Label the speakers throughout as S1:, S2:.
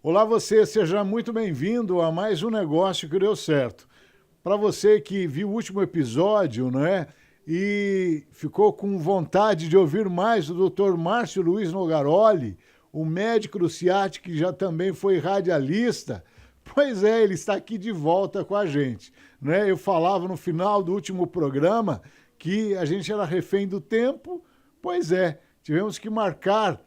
S1: Olá você, seja muito bem-vindo a mais um negócio que deu certo. Para você que viu o último episódio, né, e ficou com vontade de ouvir mais do Dr. Márcio Luiz Nogaroli, o médico do CIAT que já também foi radialista, pois é, ele está aqui de volta com a gente, né? Eu falava no final do último programa que a gente era refém do tempo, pois é, tivemos que marcar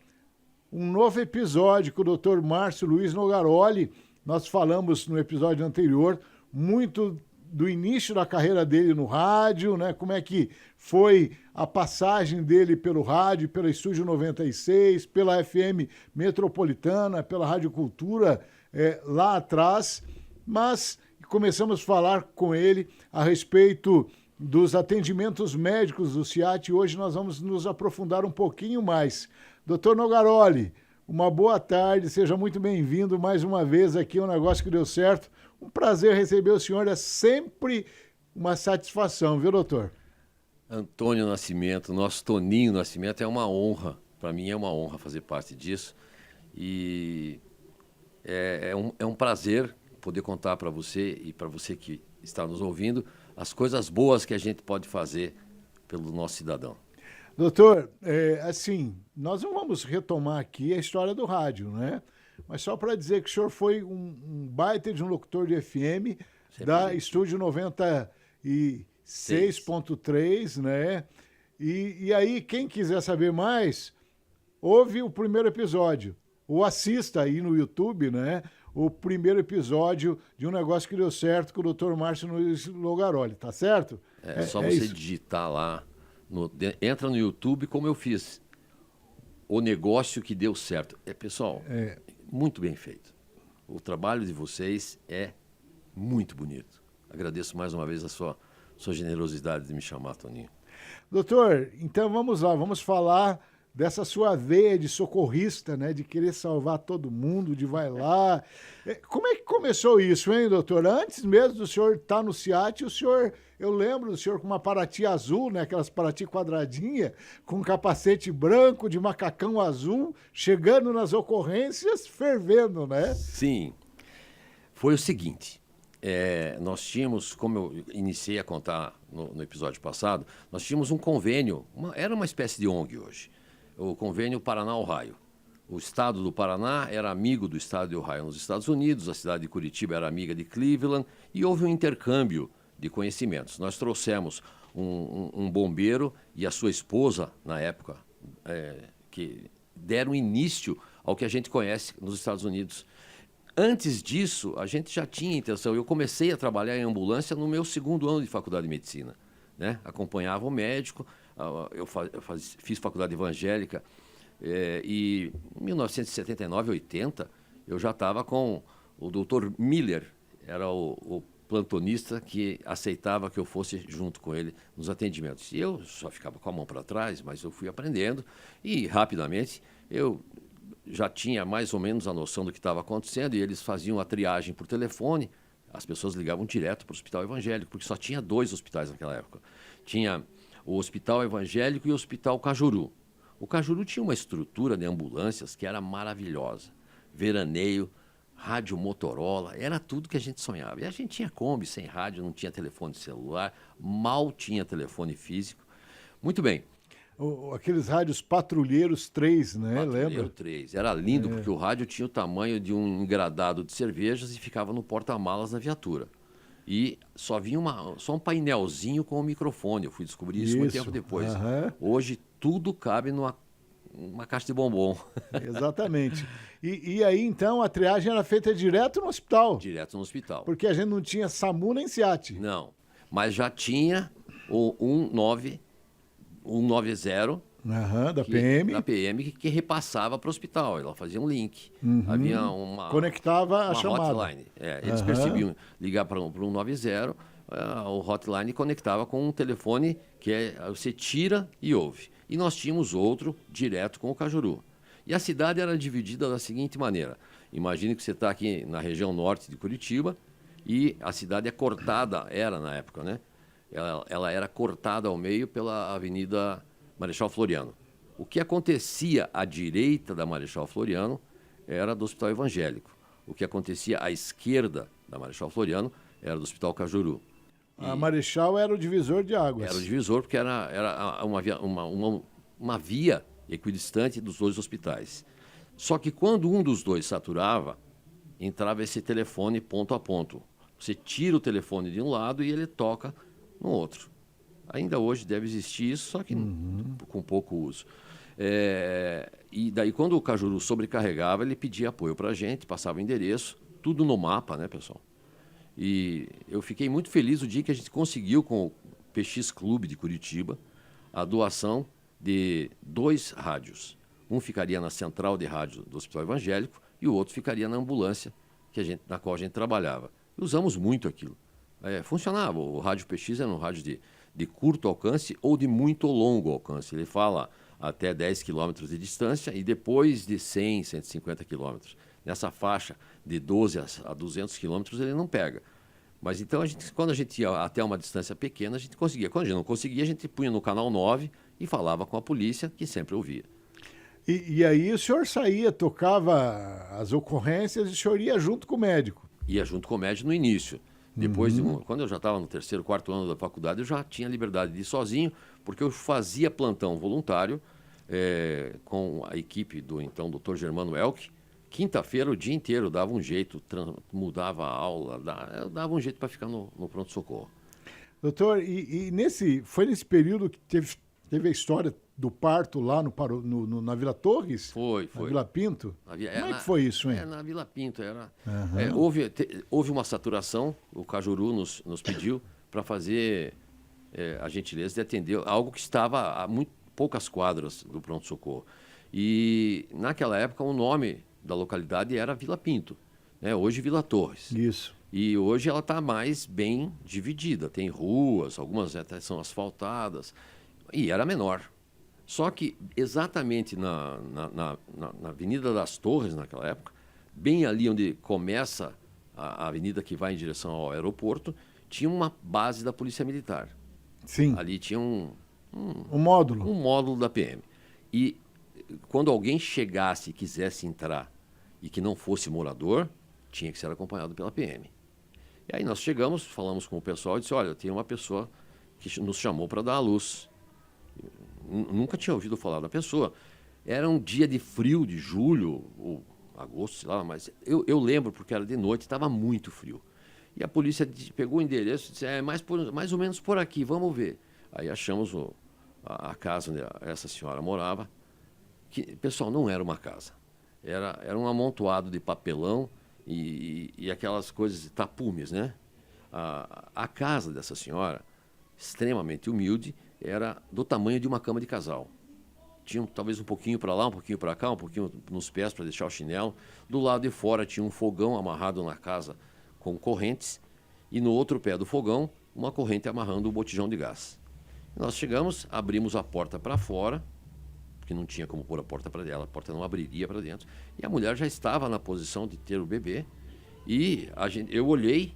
S1: um novo episódio com o Dr. Márcio Luiz Nogaroli. Nós falamos no episódio anterior muito do início da carreira dele no rádio, né? Como é que foi a passagem dele pelo rádio, pela Estúdio 96, pela FM Metropolitana, pela Rádio Cultura lá atrás. Mas começamos a falar com ele a respeito dos atendimentos médicos do CIAT. Hoje nós vamos nos aprofundar um pouquinho mais. Doutor Nogaroli, uma boa tarde, seja muito bem-vindo mais uma vez aqui ao Negócio que Deu Certo. Um prazer receber o senhor, é sempre uma satisfação, viu, doutor?
S2: Antônio Nascimento, nosso Toninho Nascimento, é uma honra, para mim é uma honra fazer parte disso e é um prazer poder contar para você e para você que está nos ouvindo as coisas boas que a gente pode fazer pelo nosso cidadão.
S1: Doutor, assim, nós não vamos retomar aqui a história do rádio, né? Mas só para dizer que o senhor foi um baita de um locutor de FM da Estúdio 96.3, né? E aí, quem quiser saber mais, ouve o primeiro episódio, ou assista aí no YouTube, né? O primeiro episódio de Um Negócio que Deu Certo com o Dr. Márcio Luiz Nogaroli, tá certo?
S2: É só você digitar lá. Entra no YouTube como eu fiz. O Negócio que Deu Certo. Pessoal, muito bem feito. O trabalho de vocês é muito bonito. Agradeço mais uma vez a sua generosidade de me chamar, Toninho.
S1: Doutor, então vamos lá, vamos falar dessa sua veia de socorrista, né? De querer salvar todo mundo, de vai lá. Como é que começou isso, hein, doutor? Antes mesmo do senhor estar no CIAT, eu lembro do senhor com uma Paraty azul, né? Aquelas Paraty quadradinha, com um capacete branco de macacão azul, chegando nas ocorrências, fervendo, né?
S2: Sim. Foi o seguinte, nós tínhamos, como eu iniciei a contar no episódio passado, nós tínhamos um convênio, era uma espécie de ONG hoje, o convênio Paraná-Ohio. O estado do Paraná era amigo do estado de Ohio nos Estados Unidos, a cidade de Curitiba era amiga de Cleveland e houve um intercâmbio de conhecimentos. Nós trouxemos um bombeiro e a sua esposa, na época, que deram início ao que a gente conhece nos Estados Unidos. Antes disso, a gente já tinha intenção. Eu comecei a trabalhar em ambulância no meu segundo ano de faculdade de medicina, né? Acompanhava o médico, eu fiz faculdade evangélica e em 1979, 80, eu já estava com o Dr. Miller, era o plantonista que aceitava que eu fosse junto com ele nos atendimentos. E eu só ficava com a mão para trás, mas eu fui aprendendo e rapidamente eu já tinha mais ou menos a noção do que estava acontecendo e eles faziam a triagem por telefone, as pessoas ligavam direto para o hospital evangélico, porque só tinha 2 hospitais naquela época. Tinha o Hospital Evangélico e o Hospital Cajuru. O Cajuru tinha uma estrutura de ambulâncias que era maravilhosa. Veraneio, rádio Motorola, era tudo que a gente sonhava. E a gente tinha Kombi sem rádio, não tinha telefone celular, mal tinha telefone físico. Muito bem.
S1: Aqueles rádios patrulheiros 3, né?
S2: Patrulheiro
S1: Lembra?
S2: 3. Era lindo porque o rádio tinha o tamanho de um engradado de cervejas e ficava no porta-malas da viatura. E só vinha só um painelzinho com o microfone. Eu fui descobrir isso muito tempo depois. Hoje tudo cabe numa caixa de bombom.
S1: Exatamente. E aí, então, a triagem era feita direto no hospital.
S2: Direto no hospital.
S1: Porque a gente não tinha SAMU nem SIAT.
S2: Não, mas já tinha o 190
S1: da PM.
S2: Da PM que repassava para o hospital. Ela fazia um link. Havia uma
S1: conectava a chamada.
S2: Hotline. Eles percebiam ligar para o 190, o hotline conectava com um telefone que você tira e ouve. E nós tínhamos outro direto com o Cajuru. E a cidade era dividida da seguinte maneira. Imagine que você está aqui na região norte de Curitiba e a cidade é cortada, era na época, né? Ela era cortada ao meio pela Avenida Marechal Floriano. O que acontecia à direita da Marechal Floriano era do Hospital Evangélico. o que acontecia à esquerda da Marechal Floriano era do Hospital Cajuru.
S1: A Marechal era o divisor de águas.
S2: Era o divisor porque era uma via equidistante dos dois hospitais. Só que quando um dos dois saturava, entrava esse telefone ponto a ponto. Você tira o telefone de um lado e ele toca no outro. Ainda hoje deve existir isso, só que com pouco uso. E daí, quando o Cajuru sobrecarregava, ele pedia apoio para a gente, passava o endereço, tudo no mapa, né, pessoal? E eu fiquei muito feliz o dia que a gente conseguiu, com o PX Clube de Curitiba, a doação de 2 rádios. Um ficaria na central de rádio do Hospital Evangélico e o outro ficaria na ambulância na qual a gente trabalhava. E usamos muito aquilo. Funcionava. O rádio PX era um rádio de curto alcance ou de muito longo alcance. Ele fala até 10 quilômetros de distância e depois de 100, 150 quilômetros. Nessa faixa de 12 a 200 quilômetros ele não pega. Mas então, quando a gente ia até uma distância pequena, a gente conseguia. Quando a gente não conseguia, a gente punha no canal 9 e falava com a polícia, que sempre ouvia.
S1: E aí o senhor saía, tocava as ocorrências e o senhor ia junto com o médico?
S2: Ia junto com o médico no início. Depois, quando eu já estava no 3º, 4º ano da faculdade, eu já tinha liberdade de ir sozinho, porque eu fazia plantão voluntário com a equipe do então Dr. Germano Elck. Quinta-feira, o dia inteiro, dava um jeito, mudava a aula, dava um jeito para ficar no pronto-socorro.
S1: Doutor, foi nesse período que teve a história do parto lá na Vila Torres?
S2: Foi.
S1: Na Vila Pinto? Como é que foi isso, hein?
S2: Na Vila Pinto. Houve uma saturação, o Cajuru nos pediu para fazer a gentileza de atender algo que estava a muito poucas quadras do pronto-socorro. E, naquela época, o nome da localidade era Vila Pinto, né? Hoje Vila Torres.
S1: Isso.
S2: E hoje ela está mais bem dividida. Tem ruas, algumas até são asfaltadas, e era menor. Só que exatamente na Avenida das Torres, naquela época, bem ali onde começa a avenida que vai em direção ao aeroporto, tinha uma base da Polícia Militar.
S1: Sim.
S2: Ali tinha um
S1: módulo.
S2: Um módulo da PM. E quando alguém chegasse e quisesse entrar e que não fosse morador, tinha que ser acompanhado pela PM. E aí nós chegamos, falamos com o pessoal e disse, olha, tem uma pessoa que nos chamou para dar a luz. Nunca tinha ouvido falar da pessoa. Era um dia de frio, de julho, ou agosto, sei lá, mas eu lembro porque era de noite, estava muito frio. E a polícia pegou o endereço e disse, mais ou menos por aqui, vamos ver. Aí achamos a casa onde essa senhora morava, que, pessoal, não era uma casa. Era um amontoado de papelão e aquelas coisas, tapumes, né? A casa dessa senhora, extremamente humilde, era do tamanho de uma cama de casal. Tinha talvez um pouquinho para lá, um pouquinho para cá, um pouquinho nos pés para deixar o chinelo. Do lado de fora tinha um fogão amarrado na casa com correntes e no outro pé do fogão uma corrente amarrando o botijão de gás. Nós chegamos, abrimos a porta para fora, porque não tinha como pôr a porta para dela, a porta não abriria para dentro. E a mulher já estava na posição de ter o bebê e eu olhei,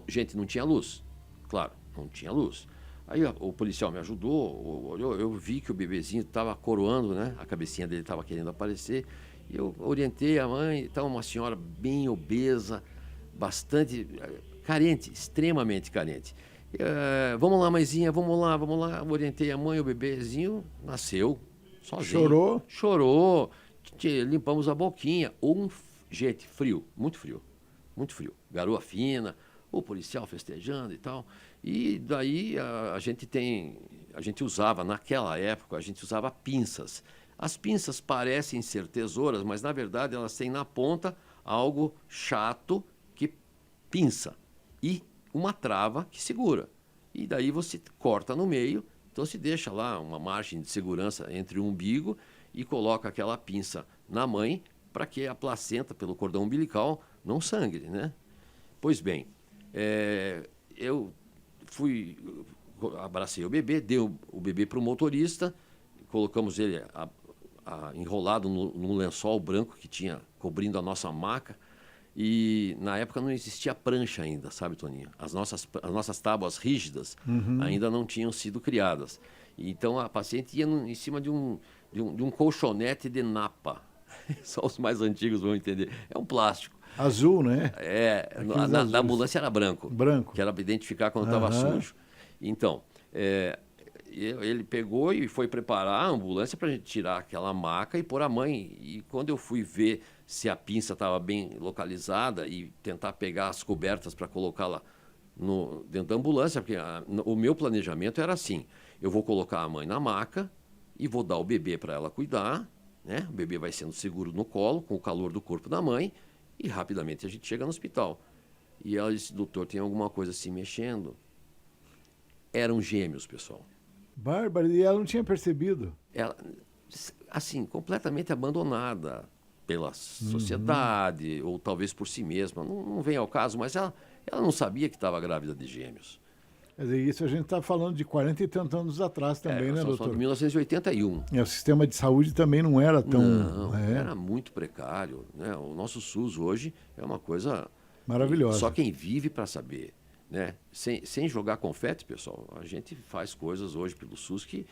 S2: gente, não tinha luz. Claro, não tinha luz. Aí o policial me ajudou, olhou, eu vi que o bebezinho estava coroando, né? A cabecinha dele estava querendo aparecer. E eu orientei a mãe, estava uma senhora bem obesa, bastante carente, extremamente carente. Vamos lá, mãezinha, vamos lá. Orientei a mãe, o bebezinho nasceu sozinho. Chorou. Limpamos a boquinha. Gente, frio, muito frio. Garoa fina, o policial festejando e tal. E daí a gente usava, naquela época, a gente usava pinças. As pinças parecem ser tesouras, mas na verdade elas têm na ponta algo chato que pinça e uma trava que segura. E daí você corta no meio, então se deixa lá uma margem de segurança entre o umbigo e coloca aquela pinça na mãe para que a placenta, pelo cordão umbilical, não sangre, né? Pois bem, eu abracei o bebê, dei o bebê para o motorista, colocamos ele enrolado num lençol branco que tinha cobrindo a nossa maca. E na época não existia prancha ainda, sabe, Toninho? As nossas tábuas rígidas ainda não tinham sido criadas. Então a paciente ia em cima de um colchonete de napa. Só os mais antigos vão entender. É um plástico.
S1: Azul, né?
S2: Na ambulância era branco.
S1: Branco.
S2: Que era para identificar quando estava sujo. Então, ele pegou e foi preparar a ambulância para a gente tirar aquela maca e pôr a mãe. E quando eu fui ver se a pinça estava bem localizada e tentar pegar as cobertas para colocá-la dentro da ambulância, porque o meu planejamento era assim: eu vou colocar a mãe na maca e vou dar o bebê para ela cuidar, né? O bebê vai sendo seguro no colo, com o calor do corpo da mãe, e rapidamente a gente chega no hospital. E ela disse: doutor, tem alguma coisa se mexendo? Eram gêmeos, pessoal.
S1: Bárbara, e ela não tinha percebido?
S2: Ela, assim, completamente abandonada pela sociedade, ou talvez por si mesma, não vem ao caso, mas ela não sabia que estava grávida de gêmeos.
S1: Quer dizer, isso a gente está falando de 40 e tantos anos atrás também, né, doutor?
S2: De 1981.
S1: O sistema de saúde também não era tão...
S2: Não, era muito precário, né? O nosso SUS hoje é uma coisa...
S1: maravilhosa.
S2: Só quem vive para saber, né? Sem jogar confete, pessoal, a gente faz coisas hoje pelo SUS que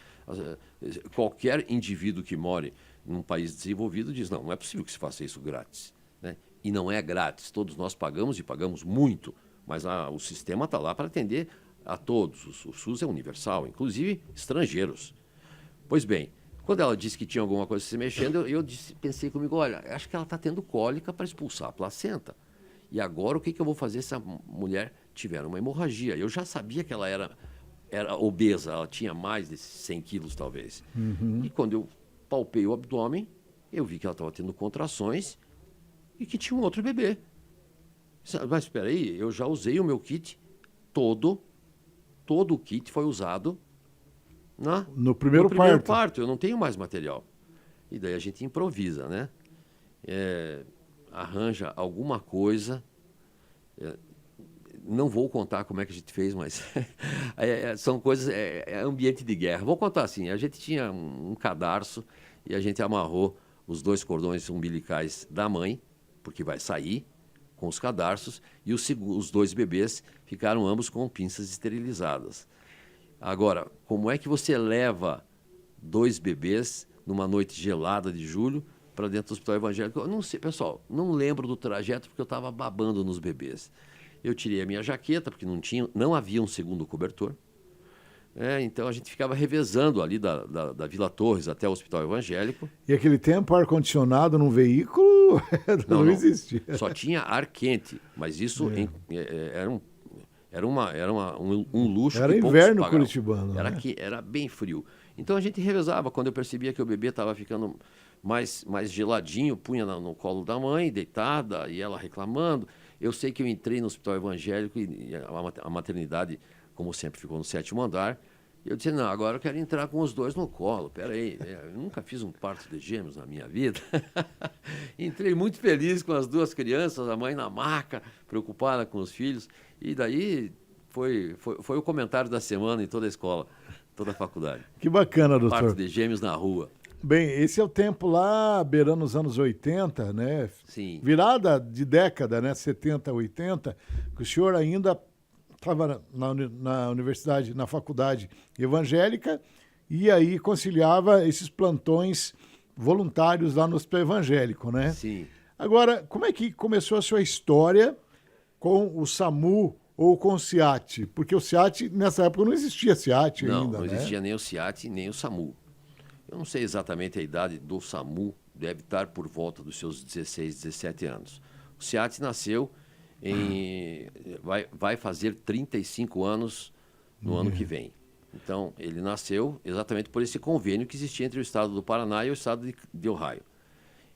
S2: qualquer indivíduo que more num país desenvolvido diz: não é possível que se faça isso grátis, né? E não é grátis, todos nós pagamos e pagamos muito, mas o sistema está lá para atender a todos. O SUS é universal, inclusive estrangeiros. Pois bem, quando ela disse que tinha alguma coisa se mexendo, eu pensei comigo: olha, acho que ela está tendo cólica para expulsar a placenta. E agora o que eu vou fazer se a mulher tiver uma hemorragia? Eu já sabia que ela era obesa, ela tinha mais de 100 quilos talvez. E quando eu palpei o abdômen, eu vi que ela estava tendo contrações e que tinha um outro bebê. Mas espera aí, eu já usei o meu kit todo o kit foi usado
S1: no primeiro
S2: parto. Eu não tenho mais material. E daí a gente improvisa, né? Arranja alguma coisa. Não vou contar como é que a gente fez, mas são coisas, ambiente de guerra. Vou contar assim: a gente tinha um cadarço e a gente amarrou os 2 cordões umbilicais da mãe, porque vai sair com os cadarços, e os 2 bebês ficaram ambos com pinças esterilizadas. Agora, como é que você leva 2 bebês numa noite gelada de julho para dentro do hospital evangélico? Eu não sei, pessoal, não lembro do trajeto porque eu estava babando nos bebês. Eu tirei a minha jaqueta porque não havia um segundo cobertor. Então a gente ficava revezando ali da Vila Torres até o hospital evangélico.
S1: E aquele tempo, ar-condicionado num veículo não existia.
S2: Só tinha ar quente, mas isso era um luxo.
S1: Era
S2: que
S1: inverno
S2: poucos
S1: curitibano.
S2: Era bem frio. Então a gente revezava. Quando eu percebia que o bebê estava ficando mais geladinho, punha no colo da mãe, deitada, e ela reclamando. Eu sei que eu entrei no hospital evangélico e a maternidade, como sempre, ficou no 7º andar. Eu disse: não, agora eu quero entrar com os 2 no colo. Peraí, eu nunca fiz um parto de gêmeos na minha vida. Entrei muito feliz com as 2 crianças, a mãe na maca, preocupada com os filhos. E daí foi o comentário da semana em toda a escola, toda a faculdade.
S1: Que bacana, doutor.
S2: Parto de gêmeos na rua.
S1: Bem, esse é o tempo lá, beirando os anos 80, né?
S2: Sim.
S1: Virada de década, né? 70, 80, que o senhor ainda estava na universidade, na faculdade evangélica, e aí conciliava esses plantões voluntários lá no hospital evangélico, né?
S2: Sim.
S1: Agora, como é que começou a sua história com o SAMU ou com o SEAT? Porque o SEAT, nessa época, não existia SEAT ainda,
S2: não
S1: né?
S2: existia nem o SEAT, nem o SAMU. Eu não sei exatamente a idade do SAMU, deve estar por volta dos seus 16, 17 anos. O SEAT nasceu vai fazer 35 anos no ano que vem. Então, ele nasceu exatamente por esse convênio que existia entre o estado do Paraná e o estado de Ohio.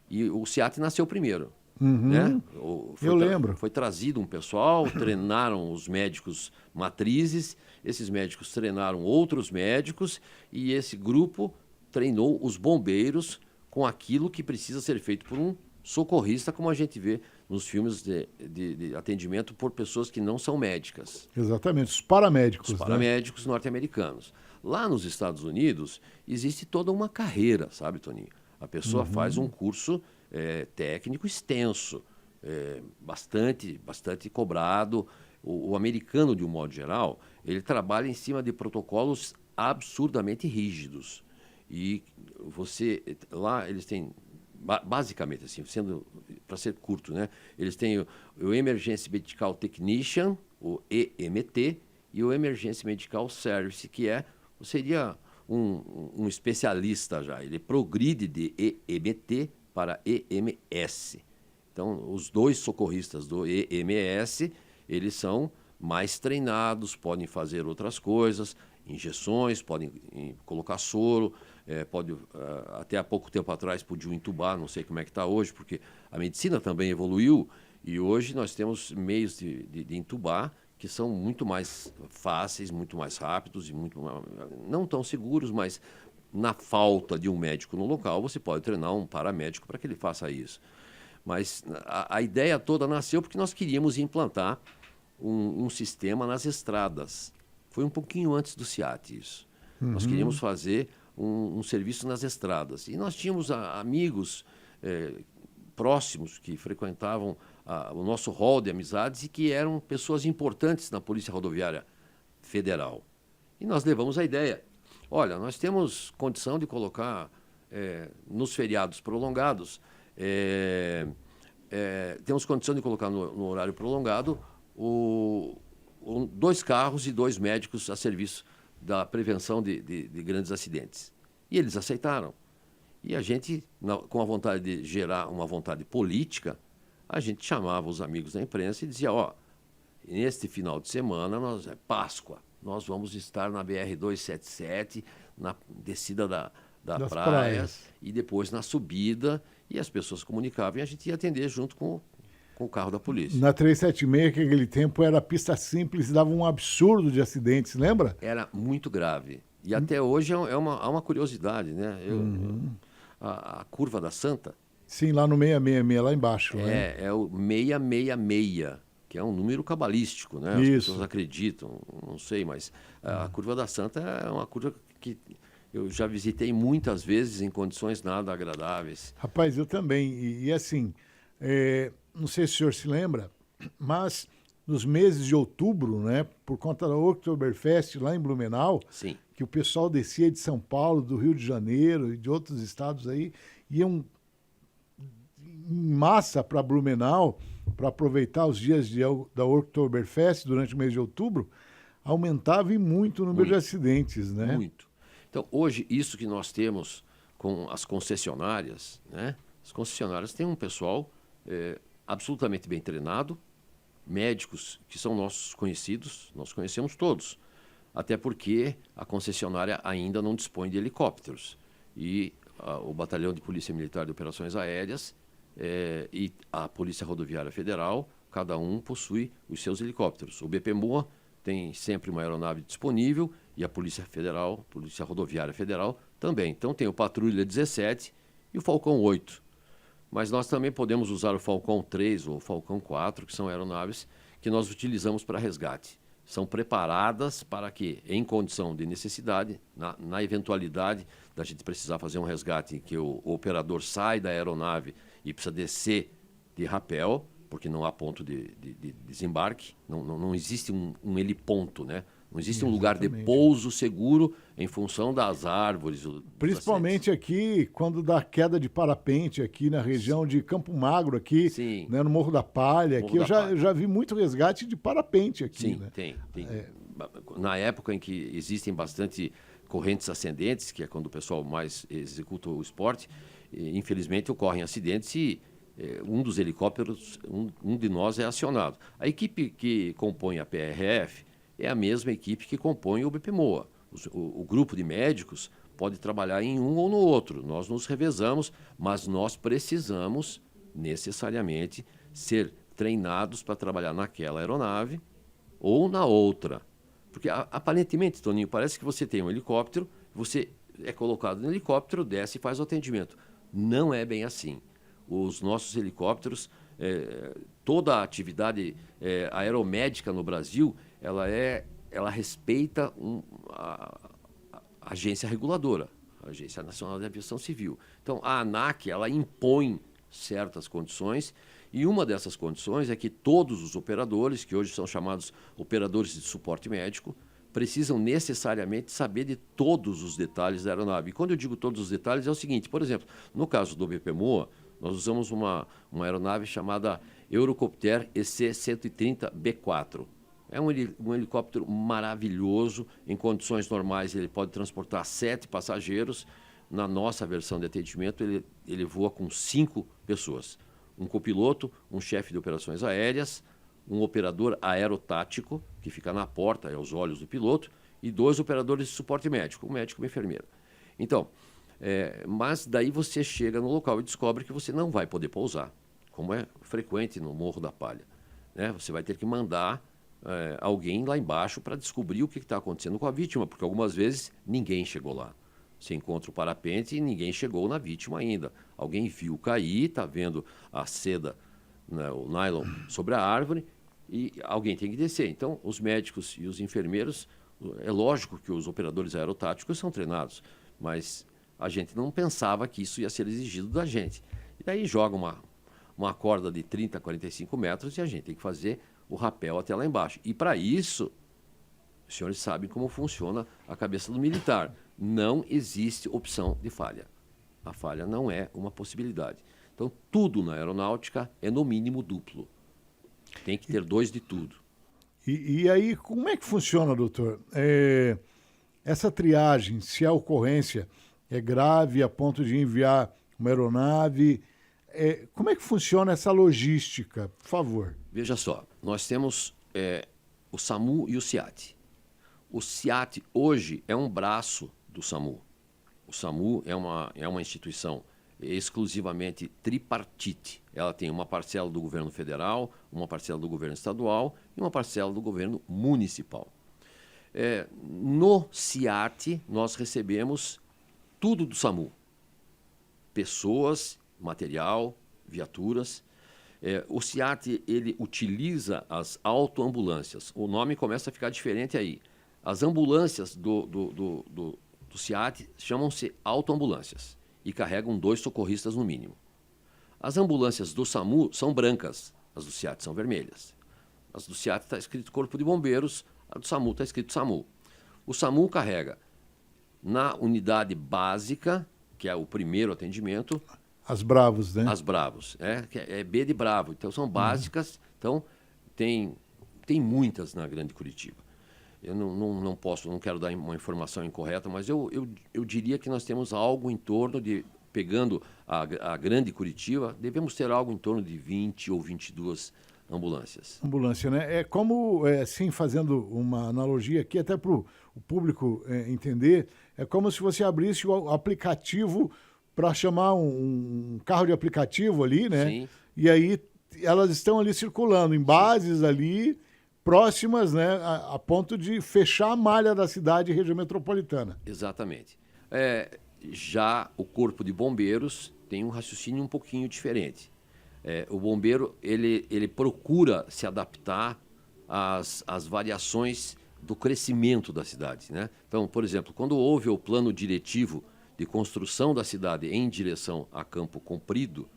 S2: E o SEAT nasceu primeiro. Né?
S1: Eu lembro.
S2: Foi trazido um pessoal, treinaram os médicos matrizes, esses médicos treinaram outros médicos e esse grupo treinou os bombeiros com aquilo que precisa ser feito por um socorrista, como a gente vê nos filmes de atendimento por pessoas que não são médicas.
S1: Exatamente, os paramédicos.
S2: Os paramédicos norte-americanos. Lá nos Estados Unidos, existe toda uma carreira, sabe, Toninho? A pessoa faz um curso técnico extenso, bastante cobrado. O americano, de um modo geral, ele trabalha em cima de protocolos absurdamente rígidos. E lá eles têm basicamente, assim, para ser curto, né? Eles têm o Emergency Medical Technician, o EMT, e o Emergency Medical Service, que seria um especialista já. Ele progride de EMT para EMS. Então, os 2 socorristas do EMS, eles são mais treinados, podem fazer outras coisas, injeções, podem colocar soro, até há pouco tempo atrás podiam entubar, não sei como é que está hoje, porque a medicina também evoluiu e hoje nós temos meios de entubar que são muito mais fáceis, muito mais rápidos e não tão seguros, mas na falta de um médico no local, você pode treinar um paramédico para que ele faça isso. Mas a ideia toda nasceu porque nós queríamos implantar um sistema nas estradas. Foi um pouquinho antes do SEAT isso. Nós queríamos fazer um serviço nas estradas. E nós tínhamos amigos próximos que frequentavam o nosso hall de amizades e que eram pessoas importantes na Polícia Rodoviária Federal. E nós levamos a ideia. Olha, nós temos condição de colocar nos feriados prolongados, temos condição de colocar no horário prolongado 2 carros e 2 médicos a serviço da prevenção de grandes acidentes. E eles aceitaram. E a gente, com a vontade de gerar uma vontade política, a gente chamava os amigos da imprensa e dizia, neste final de semana, Páscoa, nós vamos estar na BR-277, na descida das praias, e depois na subida, e as pessoas comunicavam e a gente ia atender junto com o carro da polícia.
S1: Na 376, que naquele tempo era pista simples, dava um absurdo de acidentes, lembra?
S2: Era muito grave. E até hoje há uma curiosidade, né? A curva da Santa...
S1: Sim, lá no 666, lá embaixo.
S2: É o 666, que é um número cabalístico, né? As pessoas acreditam, não sei, mas a curva da Santa é uma curva que eu já visitei muitas vezes em condições nada agradáveis.
S1: Rapaz, eu também. E assim, não sei se o senhor se lembra, mas nos meses de outubro, né, por conta da Oktoberfest lá em Blumenau,
S2: sim,
S1: que o pessoal descia de São Paulo, do Rio de Janeiro e de outros estados aí, iam em massa para Blumenau para aproveitar os dias da Oktoberfest durante o mês de outubro, aumentava e muito o número de acidentes, né?
S2: Muito. Então, hoje, isso que nós temos com as concessionárias, né? As concessionárias têm um pessoal absolutamente bem treinado, médicos que são nossos conhecidos, nós conhecemos todos, até porque a concessionária ainda não dispõe de helicópteros. E o Batalhão de Polícia Militar de Operações Aéreas e a Polícia Rodoviária Federal, cada um possui os seus helicópteros. O BPMOA tem sempre uma aeronave disponível e a Polícia Federal, Polícia Rodoviária Federal também. Então tem o Patrulha 17 e o Falcão 8. Mas nós também podemos usar o Falcão 3 ou o Falcão 4, que são aeronaves que nós utilizamos para resgate. São preparadas para que, em condição de necessidade, na eventualidade da gente precisar fazer um resgate em que o operador sai da aeronave e precisa descer de rapel, porque não há ponto de desembarque, não existe um heliponto, né? Não existe um lugar de pouso seguro em função das árvores.
S1: Principalmente aqui, quando dá queda de parapente aqui na região de Campo Magro, aqui, né, no Morro da Palha. Aqui eu já vi muito resgate de parapente aqui.
S2: Sim,
S1: né?
S2: tem. Na época em que existem bastante correntes ascendentes, que é quando o pessoal mais executa o esporte, infelizmente ocorrem acidentes e um dos helicópteros, um de nós é acionado. A equipe que compõe a PRF é a mesma equipe que compõe o BPMOA. O grupo de médicos pode trabalhar em um ou no outro. Nós nos revezamos, mas nós precisamos necessariamente ser treinados para trabalhar naquela aeronave ou na outra. Porque aparentemente, Toninho, parece que você tem um helicóptero, você é colocado no helicóptero, desce e faz o atendimento. Não é bem assim. Os nossos helicópteros, toda a atividade aeromédica no Brasil, ela respeita a agência reguladora, a Agência Nacional de Aviação Civil. Então, a ANAC, ela impõe certas condições e uma dessas condições é que todos os operadores, que hoje são chamados operadores de suporte médico, precisam necessariamente saber de todos os detalhes da aeronave. E quando eu digo todos os detalhes, é o seguinte, por exemplo, no caso do BPMOA, Nós usamos uma aeronave chamada Eurocopter EC-130B4. É um helicóptero maravilhoso. Em condições normais, ele pode transportar 7 passageiros. Na nossa versão de atendimento, ele voa com 5 pessoas. Um copiloto, um chefe de operações aéreas, um operador aerotático, que fica na porta, aos olhos do piloto, e 2 operadores de suporte médico, um médico e uma enfermeira. Então, mas daí você chega no local e descobre que você não vai poder pousar, como é frequente no Morro da Palha, né? Você vai ter que mandar alguém lá embaixo para descobrir o que está acontecendo com a vítima, porque algumas vezes ninguém chegou lá. Você encontra o parapente e ninguém chegou na vítima ainda. Alguém viu cair, está vendo a seda, né, o nylon sobre a árvore, e alguém tem que descer. Então, os médicos e os enfermeiros, é lógico que os operadores aerotáticos são treinados, mas a gente não pensava que isso ia ser exigido da gente. E daí joga uma corda de 30, 45 metros e a gente tem que fazer o rapel até lá embaixo. E para isso, os senhores sabem como funciona a cabeça do militar. Não existe opção de falha. A falha não é uma possibilidade. Então, tudo na aeronáutica é no mínimo duplo. Tem que ter 2 de tudo.
S1: E aí, como é que funciona, doutor? Essa triagem, se a ocorrência é grave a ponto de enviar uma aeronave, como é que funciona essa logística, por favor?
S2: Veja só, nós temos o SAMU e o SEAT. O SEAT hoje é um braço do SAMU. O SAMU é uma instituição exclusivamente tripartite. Ela tem uma parcela do governo federal, uma parcela do governo estadual e uma parcela do governo municipal. No SEAT, nós recebemos tudo do SAMU. Pessoas, material, viaturas. O SEAT, ele utiliza as autoambulâncias. O nome começa a ficar diferente aí. As ambulâncias do SEAT chamam-se autoambulâncias e carregam 2 socorristas no mínimo. As ambulâncias do SAMU são brancas, as do SEAT são vermelhas. As do SEAT está escrito Corpo de Bombeiros, a do SAMU está escrito SAMU. O SAMU carrega na unidade básica, que é o primeiro atendimento.
S1: As Bravos, né?
S2: As Bravos, é B de Bravo. Então, são básicas. Então, tem muitas na Grande Curitiba. Eu não quero dar uma informação incorreta, mas eu diria que nós temos algo em torno de, pegando a Grande Curitiba, devemos ter algo em torno de 20 ou 22 ambulâncias.
S1: Ambulância, né? É como, assim, fazendo uma analogia aqui, até para o público entender, é como se você abrisse o aplicativo para chamar um carro de aplicativo ali, né?
S2: Sim.
S1: E aí elas estão ali circulando em bases ali próximas, né, a ponto de fechar a malha da cidade e região metropolitana.
S2: Exatamente. Já o Corpo de Bombeiros tem um raciocínio um pouquinho diferente. O bombeiro ele procura se adaptar às variações do crescimento da cidade, né? Então, por exemplo, quando houve o plano diretivo de construção da cidade em direção a Campo Comprido,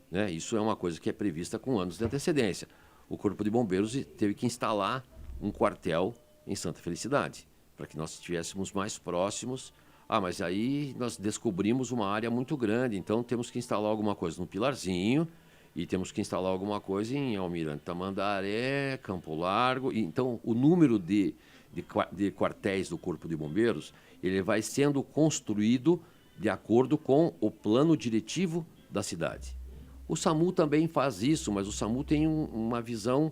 S2: né, isso é uma coisa que é prevista com anos de antecedência. O Corpo de Bombeiros teve que instalar um quartel em Santa Felicidade, para que nós estivéssemos mais próximos. Mas aí nós descobrimos uma área muito grande, então temos que instalar alguma coisa no Pilarzinho e temos que instalar alguma coisa em Almirante Tamandaré, Campo Largo. Então, o número de quartéis do Corpo de Bombeiros, ele vai sendo construído de acordo com o plano diretivo da cidade. O SAMU também faz isso, mas o SAMU tem uma visão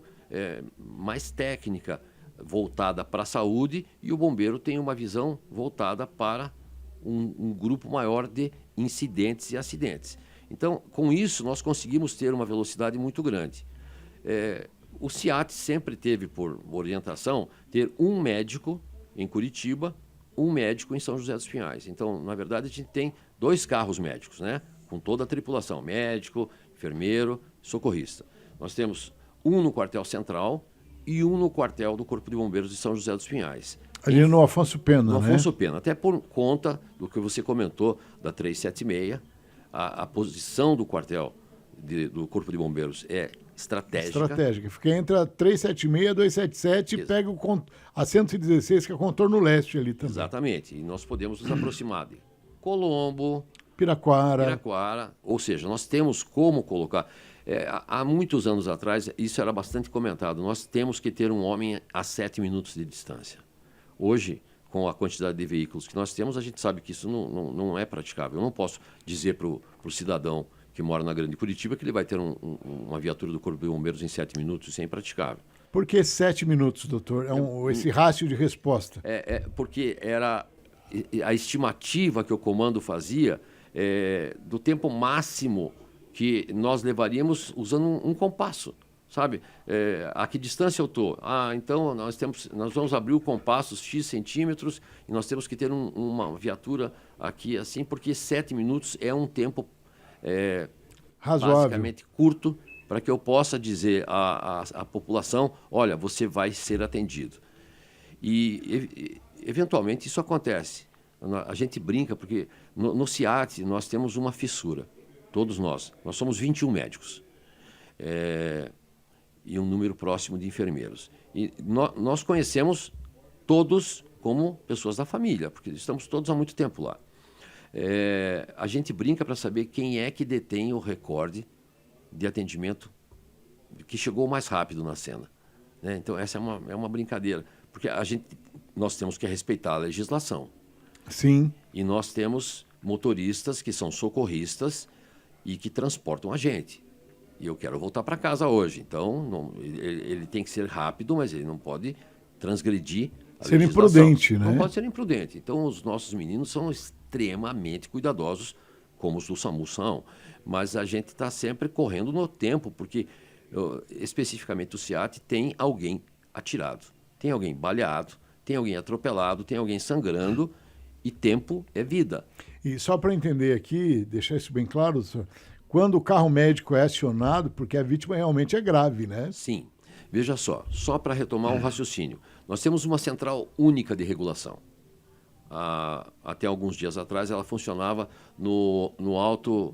S2: mais técnica, voltada para a saúde, e o bombeiro tem uma visão voltada para um grupo maior de incidentes e acidentes. Então, com isso, nós conseguimos ter uma velocidade muito grande. O SEAT sempre teve por orientação ter um médico em Curitiba, um médico em São José dos Pinhais. Então, na verdade, a gente tem 2 carros médicos, né? Com toda a tripulação, médico, enfermeiro, socorrista. Nós temos um no quartel central e um no quartel do Corpo de Bombeiros de São José dos Pinhais.
S1: Ali no Afonso Pena,
S2: no
S1: né?
S2: Afonso Pena, até por conta do que você comentou da 376, a posição do quartel do Corpo de Bombeiros é estratégica.
S1: Estratégica. Fica entre a 376 e a 277 e pega a 116, que é o contorno leste ali também.
S2: Exatamente. E nós podemos nos aproximar de Colombo,
S1: Piraquara.
S2: Ou seja, nós temos como colocar. Há muitos anos atrás, isso era bastante comentado. Nós temos que ter um homem a 7 minutos de distância. Hoje, com a quantidade de veículos que nós temos, a gente sabe que isso não é praticável. Eu não posso dizer para o cidadão que mora na Grande Curitiba que ele vai ter uma viatura do Corpo de Bombeiros em 7 minutos. Isso é impraticável.
S1: Por que 7 minutos, doutor? Esse rácio de resposta.
S2: Porque era a estimativa que o comando fazia do tempo máximo que nós levaríamos usando um compasso, sabe? A que distância eu estou? Então nós vamos abrir o compasso X centímetros e nós temos que ter uma viatura aqui assim, porque 7 minutos é um tempo
S1: razoável,
S2: basicamente curto, para que eu possa dizer à população, olha, você vai ser atendido. E eventualmente isso acontece. A gente brinca porque no CIAT nós temos uma fissura. Todos nós somos 21 médicos e um número próximo de enfermeiros. E nós conhecemos todos como pessoas da família, porque estamos todos há muito tempo lá. A gente brinca para saber quem é que detém o recorde de atendimento que chegou mais rápido na cena. Né? Então, essa é uma brincadeira, porque nós temos que respeitar a legislação.
S1: Sim.
S2: E nós temos motoristas que são socorristas e que transportam a gente. E eu quero voltar para casa hoje. Então, ele tem que ser rápido, mas ele não pode transgredir a
S1: ser
S2: legislação.
S1: Imprudente, né?
S2: Não pode ser imprudente. Então, os nossos meninos são extremamente cuidadosos, como os do SAMU são. Mas a gente está sempre correndo no tempo, porque, especificamente o CIAT, tem alguém atirado, tem alguém baleado, tem alguém atropelado, tem alguém sangrando, e tempo é vida.
S1: E só para entender aqui, deixar isso bem claro, doutor, quando o carro médico é acionado, porque a vítima realmente é grave, né?
S2: Sim. Veja só para retomar um raciocínio. Nós temos uma central única de regulação. Até alguns dias atrás ela funcionava no alto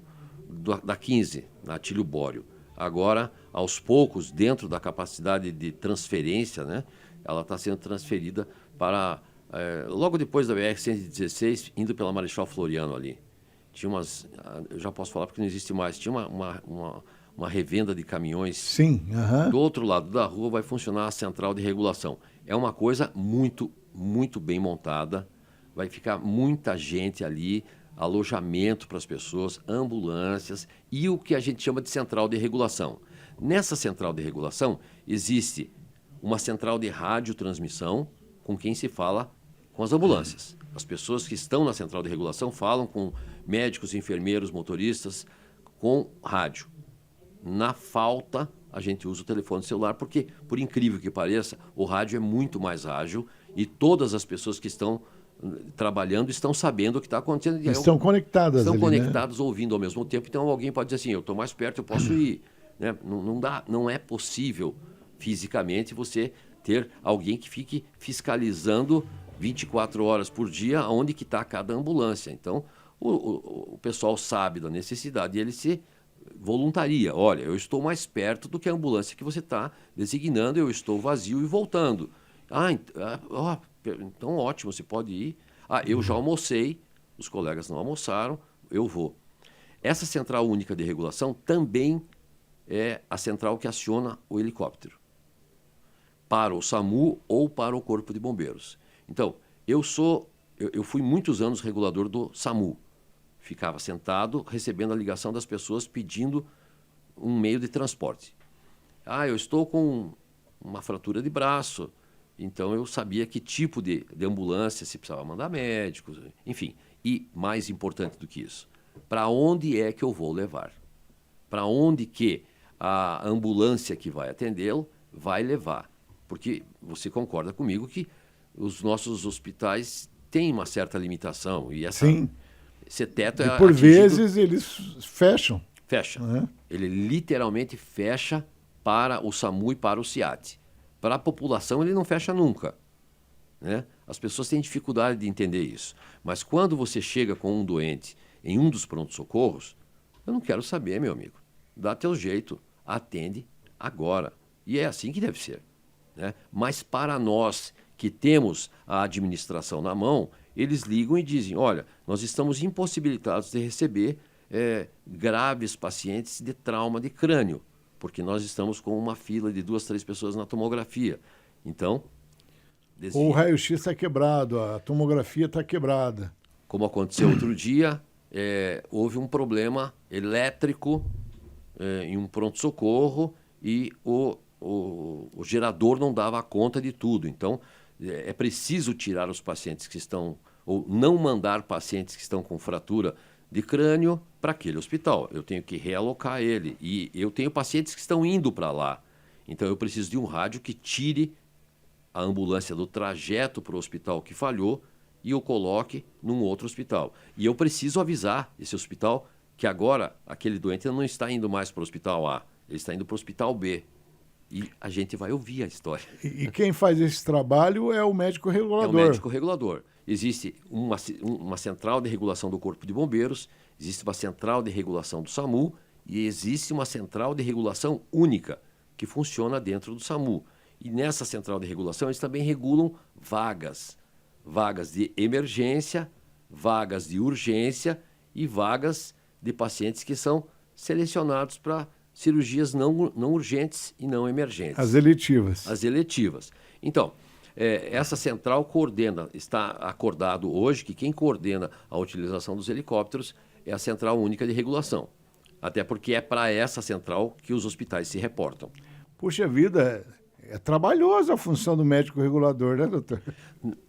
S2: da 15, na Atílio Bório. Agora, aos poucos, dentro da capacidade de transferência, né, ela está sendo transferida para... logo depois da BR-116, indo pela Marechal Floriano ali. Tinha eu já posso falar porque não existe mais, tinha uma revenda de caminhões.
S1: Sim,
S2: Do outro lado da rua vai funcionar a central de regulação. É uma coisa muito, muito bem montada, vai ficar muita gente ali, alojamento para as pessoas, ambulâncias e o que a gente chama de central de regulação. Nessa central de regulação existe uma central de radiotransmissão com quem se fala com as ambulâncias. As pessoas que estão na central de regulação falam com médicos, enfermeiros, motoristas, com rádio. Na falta, a gente usa o telefone celular porque, por incrível que pareça, o rádio é muito mais ágil e todas as pessoas que estão trabalhando estão sabendo o que está acontecendo.
S1: Estão conectadas.
S2: Estão
S1: ali,
S2: conectadas, né? Ouvindo ao mesmo tempo. Então, alguém pode dizer assim, eu estou mais perto, eu posso ir. Né? Não é possível, fisicamente, você ter alguém que fique fiscalizando 24 horas por dia onde que está cada ambulância. Então, o pessoal sabe da necessidade e ele se voluntaria. Olha, eu estou mais perto do que a ambulância que você está designando, eu estou vazio e voltando. Então ótimo, você pode ir. Eu já almocei, os colegas não almoçaram, eu vou. Essa central única de regulação também é a central que aciona o helicóptero para o SAMU ou para o Corpo de Bombeiros. Então, eu fui muitos anos regulador do SAMU. Ficava sentado, recebendo a ligação das pessoas pedindo um meio de transporte. Eu estou com uma fratura de braço, então eu sabia que tipo de ambulância, se precisava mandar médicos, enfim. E, mais importante do que isso, para onde é que eu vou levar? Para onde que a ambulância que vai atendê-lo vai levar? Porque você concorda comigo que os nossos hospitais têm uma certa limitação. E
S1: Sim.
S2: Esse teto
S1: e por vezes eles fecham.
S2: Fecha. Ele literalmente fecha para o SAMU e para o CIAT. Para a população ele não fecha nunca. Né? As pessoas têm dificuldade de entender isso. Mas quando você chega com um doente em um dos pronto-socorros, eu não quero saber, meu amigo. Dá teu jeito, atende agora. E é assim que deve ser. Né? Mas para nós que temos a administração na mão, eles ligam e dizem, olha, nós estamos impossibilitados de receber graves pacientes de trauma de crânio, porque nós estamos com uma fila de 2, 3 pessoas na tomografia. Então,
S1: ou o raio-x está quebrado, a tomografia está quebrada.
S2: Como aconteceu outro dia, houve um problema elétrico em um pronto-socorro e o gerador não dava conta de tudo. Então, é preciso tirar os pacientes que estão, ou não mandar pacientes que estão com fratura de crânio para aquele hospital. Eu tenho que realocar ele. E eu tenho pacientes que estão indo para lá. Então, eu preciso de um rádio que tire a ambulância do trajeto para o hospital que falhou e o coloque num outro hospital. E eu preciso avisar esse hospital que agora aquele doente não está indo mais para o hospital A, ele está indo para o hospital B. E a gente vai ouvir a história.
S1: E quem faz esse trabalho é o médico regulador.
S2: É o médico regulador. Existe uma central de regulação do Corpo de Bombeiros, existe uma central de regulação do SAMU e existe uma central de regulação única que funciona dentro do SAMU. E nessa central de regulação eles também regulam vagas de emergência, vagas de urgência e vagas de pacientes que são selecionados para cirurgias não urgentes e não emergentes.
S1: As eletivas.
S2: As eletivas. Então, essa central coordena, está acordado hoje que quem coordena a utilização dos helicópteros é a Central Única de Regulação. Até porque é para essa central que os hospitais se reportam.
S1: Puxa vida, é trabalhosa a função do médico regulador, né, doutor?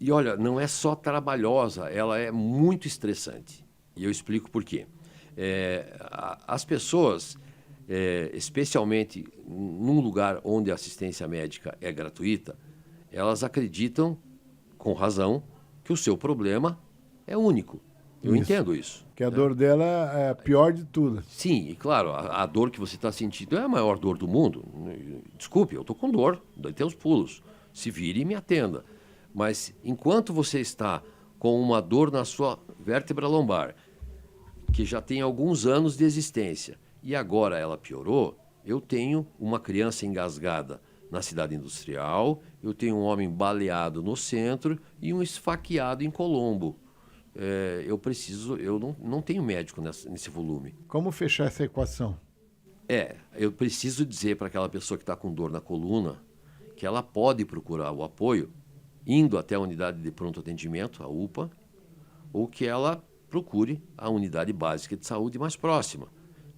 S2: E olha, não é só trabalhosa, ela é muito estressante. E eu explico por quê. As pessoas, especialmente num lugar onde a assistência médica é gratuita, elas acreditam, com razão, que o seu problema é único. Eu entendo isso.
S1: Que a dor dela é a pior de tudo.
S2: Sim, e claro, a dor que você está sentindo é a maior dor do mundo. Desculpe, eu estou com dor, daí tem os pulos. Se vire e me atenda. Mas enquanto você está com uma dor na sua vértebra lombar, que já tem alguns anos de existência, e agora ela piorou, eu tenho uma criança engasgada na cidade industrial, eu tenho um homem baleado no centro e um esfaqueado em Colombo. Eu não tenho médico nesse volume.
S1: Como fechar essa equação?
S2: Eu preciso dizer para aquela pessoa que está com dor na coluna que ela pode procurar o apoio indo até a unidade de pronto atendimento, a UPA, ou que ela procure a unidade básica de saúde mais próxima.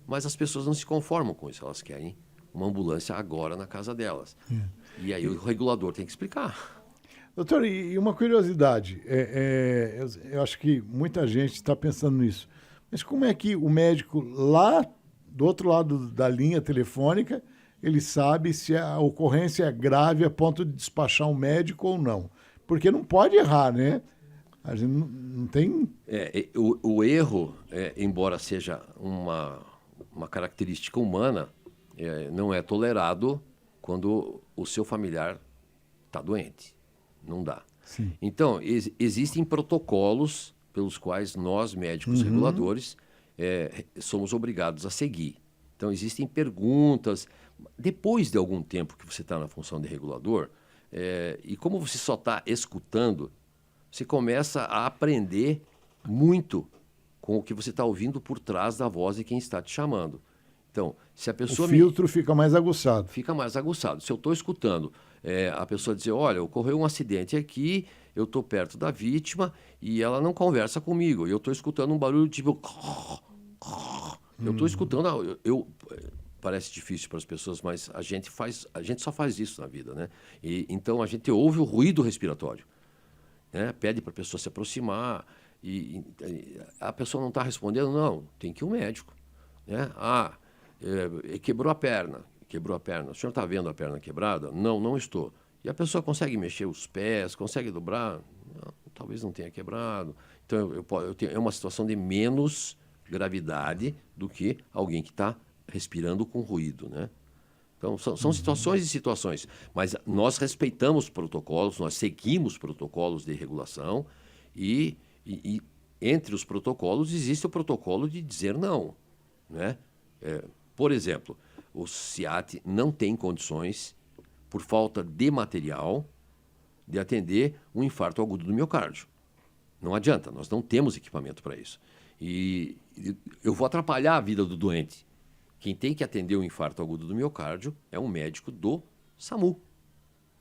S2: Mas as pessoas não se conformam com isso, elas querem uma ambulância agora na casa delas. E aí o regulador tem que explicar.
S1: Doutor, e uma curiosidade, eu acho que muita gente está pensando nisso, mas como é que o médico lá do outro lado da linha telefônica, ele sabe se a ocorrência é grave a ponto de despachar um médico ou não? Porque não pode errar, né? A gente não tem...
S2: O erro, embora seja uma característica humana, não é tolerado quando o seu familiar está doente. Não dá.
S1: Sim.
S2: Então, existem protocolos pelos quais nós, médicos reguladores, somos obrigados a seguir. Então, existem perguntas. Depois de algum tempo que você está na função de regulador, e como você só está escutando, você começa a aprender muito com o que você está ouvindo por trás da voz de quem está te chamando. Então, se a pessoa...
S1: O filtro fica mais aguçado.
S2: Fica mais aguçado. Se eu estou escutando a pessoa dizer, olha, ocorreu um acidente aqui, eu estou perto da vítima e ela não conversa comigo. E eu estou escutando um barulho tipo... Eu estou escutando... Parece difícil para as pessoas, mas a gente só faz isso na vida, né? Então, a gente ouve o ruído respiratório, né? Pede para a pessoa se aproximar e a pessoa não está respondendo, não, tem que ir um médico, né? Quebrou a perna. O senhor está vendo a perna quebrada? Não, não estou. E a pessoa consegue mexer os pés, consegue dobrar? Não, talvez não tenha quebrado. Então, é uma situação de menos gravidade do que alguém que está respirando com ruído, né? Então, são situações e situações. Mas nós respeitamos protocolos, nós seguimos protocolos de regulação e entre os protocolos existe o protocolo de dizer não, né? Por exemplo, o SEAT não tem condições, por falta de material, de atender um infarto agudo do miocárdio. Não adianta, nós não temos equipamento para isso. E eu vou atrapalhar a vida do doente. Quem tem que atender o infarto agudo do miocárdio é um médico do SAMU.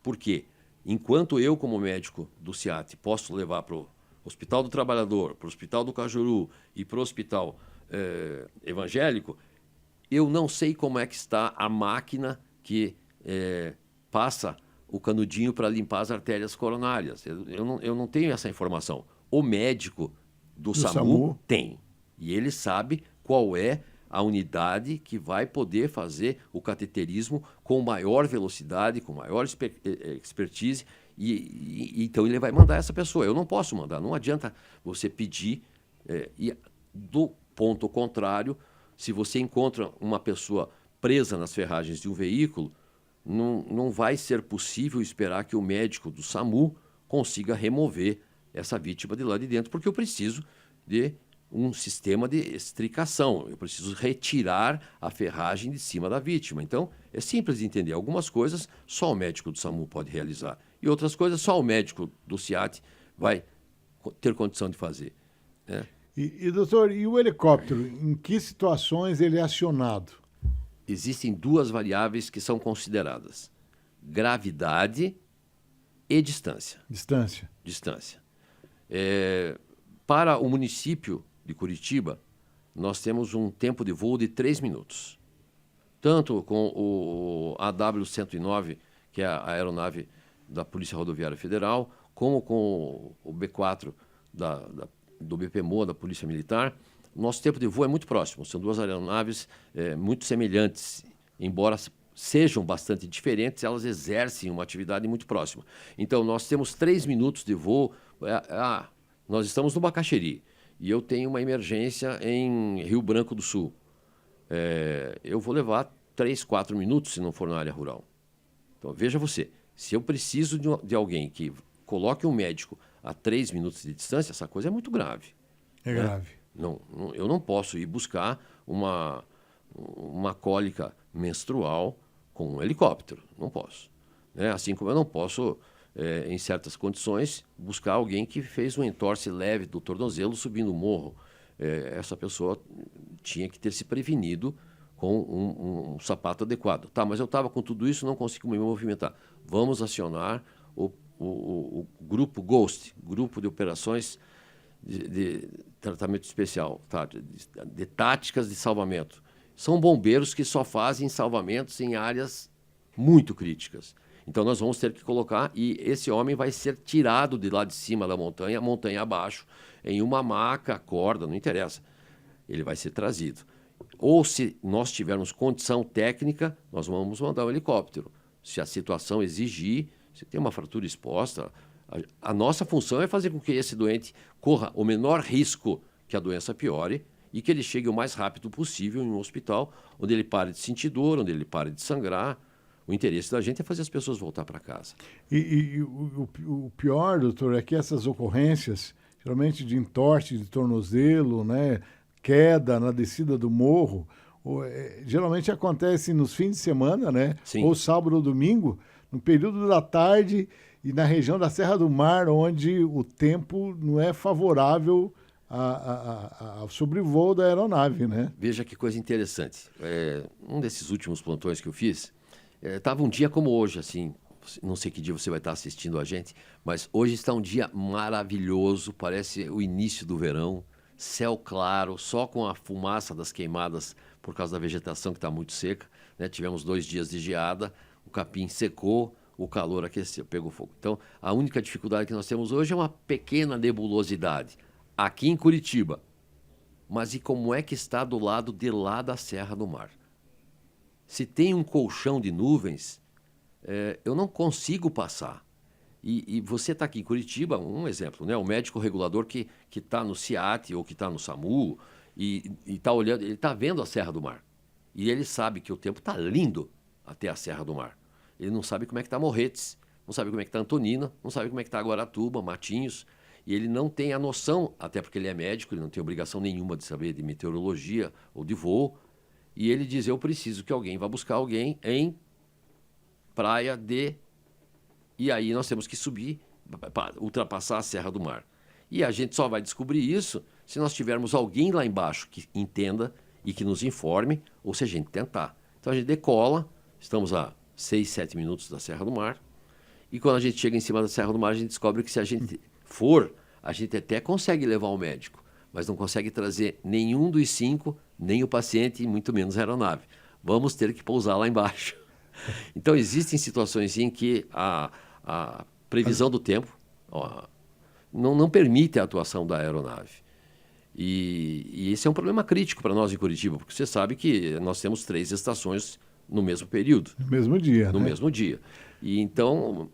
S2: Por quê? Enquanto eu, como médico do CIAT, posso levar para o Hospital do Trabalhador, para o Hospital do Cajuru e para o Hospital Evangélico, eu não sei como é que está a máquina que passa o canudinho para limpar as artérias coronárias. Eu não tenho essa informação. O médico do SAMU tem. E ele sabe qual é a unidade que vai poder fazer o cateterismo com maior velocidade, com maior expertise, e então ele vai mandar essa pessoa. Eu não posso mandar, não adianta você pedir. E do ponto contrário, se você encontra uma pessoa presa nas ferragens de um veículo, não vai ser possível esperar que o médico do SAMU consiga remover essa vítima de lá de dentro, porque eu preciso de um sistema de extricação. Eu preciso retirar a ferragem de cima da vítima. Então, é simples de entender. Algumas coisas só o médico do SAMU pode realizar. E outras coisas só o médico do CIAT vai ter condição de fazer. Né?
S1: Doutor, e o helicóptero, em que situações ele é acionado?
S2: Existem duas variáveis que são consideradas: gravidade e distância. Distância. Para o município de Curitiba, nós temos um tempo de voo de 3 minutos. Tanto com o AW-109, que é a aeronave da Polícia Rodoviária Federal, como com o B-4 do BPMO, da Polícia Militar, nosso tempo de voo é muito próximo. São duas aeronaves muito semelhantes, embora sejam bastante diferentes, elas exercem uma atividade muito próxima. Então, nós temos 3 minutos de voo. Nós estamos no Bacaxeri e eu tenho uma emergência em Rio Branco do Sul. Eu vou levar 3, 4 minutos se não for na área rural. Então, veja você, se eu preciso de alguém que coloque um médico a 3 minutos de distância, essa coisa é muito grave.
S1: É grave.
S2: Eu não posso ir buscar uma cólica menstrual com um helicóptero. Não posso. Né? Assim como eu não posso, em certas condições, buscar alguém que fez um entorse leve do tornozelo subindo o morro. Essa pessoa tinha que ter se prevenido com um sapato adequado. Tá, mas eu estava com tudo isso, não consigo me movimentar. Vamos acionar o grupo GHOST, Grupo de Operações de Tratamento Especial, tá? de táticas de salvamento. São bombeiros que só fazem salvamentos em áreas muito críticas. Então nós vamos ter que colocar, e esse homem vai ser tirado de lá de cima da montanha abaixo, em uma maca, corda, não interessa. Ele vai ser trazido. Ou se nós tivermos condição técnica, nós vamos mandar um helicóptero. Se a situação exigir, se tem uma fratura exposta, a nossa função é fazer com que esse doente corra o menor risco que a doença piore e que ele chegue o mais rápido possível em um hospital onde ele pare de sentir dor, onde ele pare de sangrar. O interesse da gente é fazer as pessoas voltar para casa.
S1: E o pior, doutor, é que essas ocorrências, geralmente de entorse de tornozelo, né, queda na descida do morro, geralmente acontecem nos fins de semana, né?
S2: Sim.
S1: Ou sábado ou domingo, no período da tarde e na região da Serra do Mar, onde o tempo não é favorável ao sobrevoo da aeronave, né?
S2: Veja que coisa interessante. Um desses últimos plantões que eu fiz, estava um dia como hoje, assim, não sei que dia você vai estar assistindo a gente, mas hoje está um dia maravilhoso, parece o início do verão, céu claro, só com a fumaça das queimadas por causa da vegetação que está muito seca, né? Tivemos 2 dias de geada, o capim secou, o calor aqueceu, pegou fogo. Então, a única dificuldade que nós temos hoje é uma pequena nebulosidade aqui em Curitiba. Mas e como é que está do lado de lá da Serra do Mar? Se tem um colchão de nuvens, eu não consigo passar. E você está aqui em Curitiba, um exemplo, né? O médico regulador que está no CIAT ou que está no SAMU e está olhando, ele está vendo a Serra do Mar. E ele sabe que o tempo está lindo até a Serra do Mar. Ele não sabe como é que está Morretes, não sabe como é que está Antonina, não sabe como é que está Guaratuba, Matinhos. E ele não tem a noção, até porque ele é médico, ele não tem obrigação nenhuma de saber de meteorologia ou de voo. E ele diz, eu preciso que alguém vá buscar alguém em praia de... E aí nós temos que subir, ultrapassar a Serra do Mar. E a gente só vai descobrir isso se nós tivermos alguém lá embaixo que entenda e que nos informe, ou se a gente tentar. Então a gente decola, estamos a 6, 7 minutos da Serra do Mar, e quando a gente chega em cima da Serra do Mar, a gente descobre que se a gente for, a gente até consegue levar o médico, mas não consegue trazer nenhum dos 5, nem o paciente, e muito menos a aeronave. Vamos ter que pousar lá embaixo. Então existem situações em que a previsão do tempo não permite a atuação da aeronave. E esse é um problema crítico para nós em Curitiba, porque você sabe que nós temos 3 estações no mesmo período.
S1: No mesmo dia,
S2: No
S1: né?
S2: mesmo dia. E então,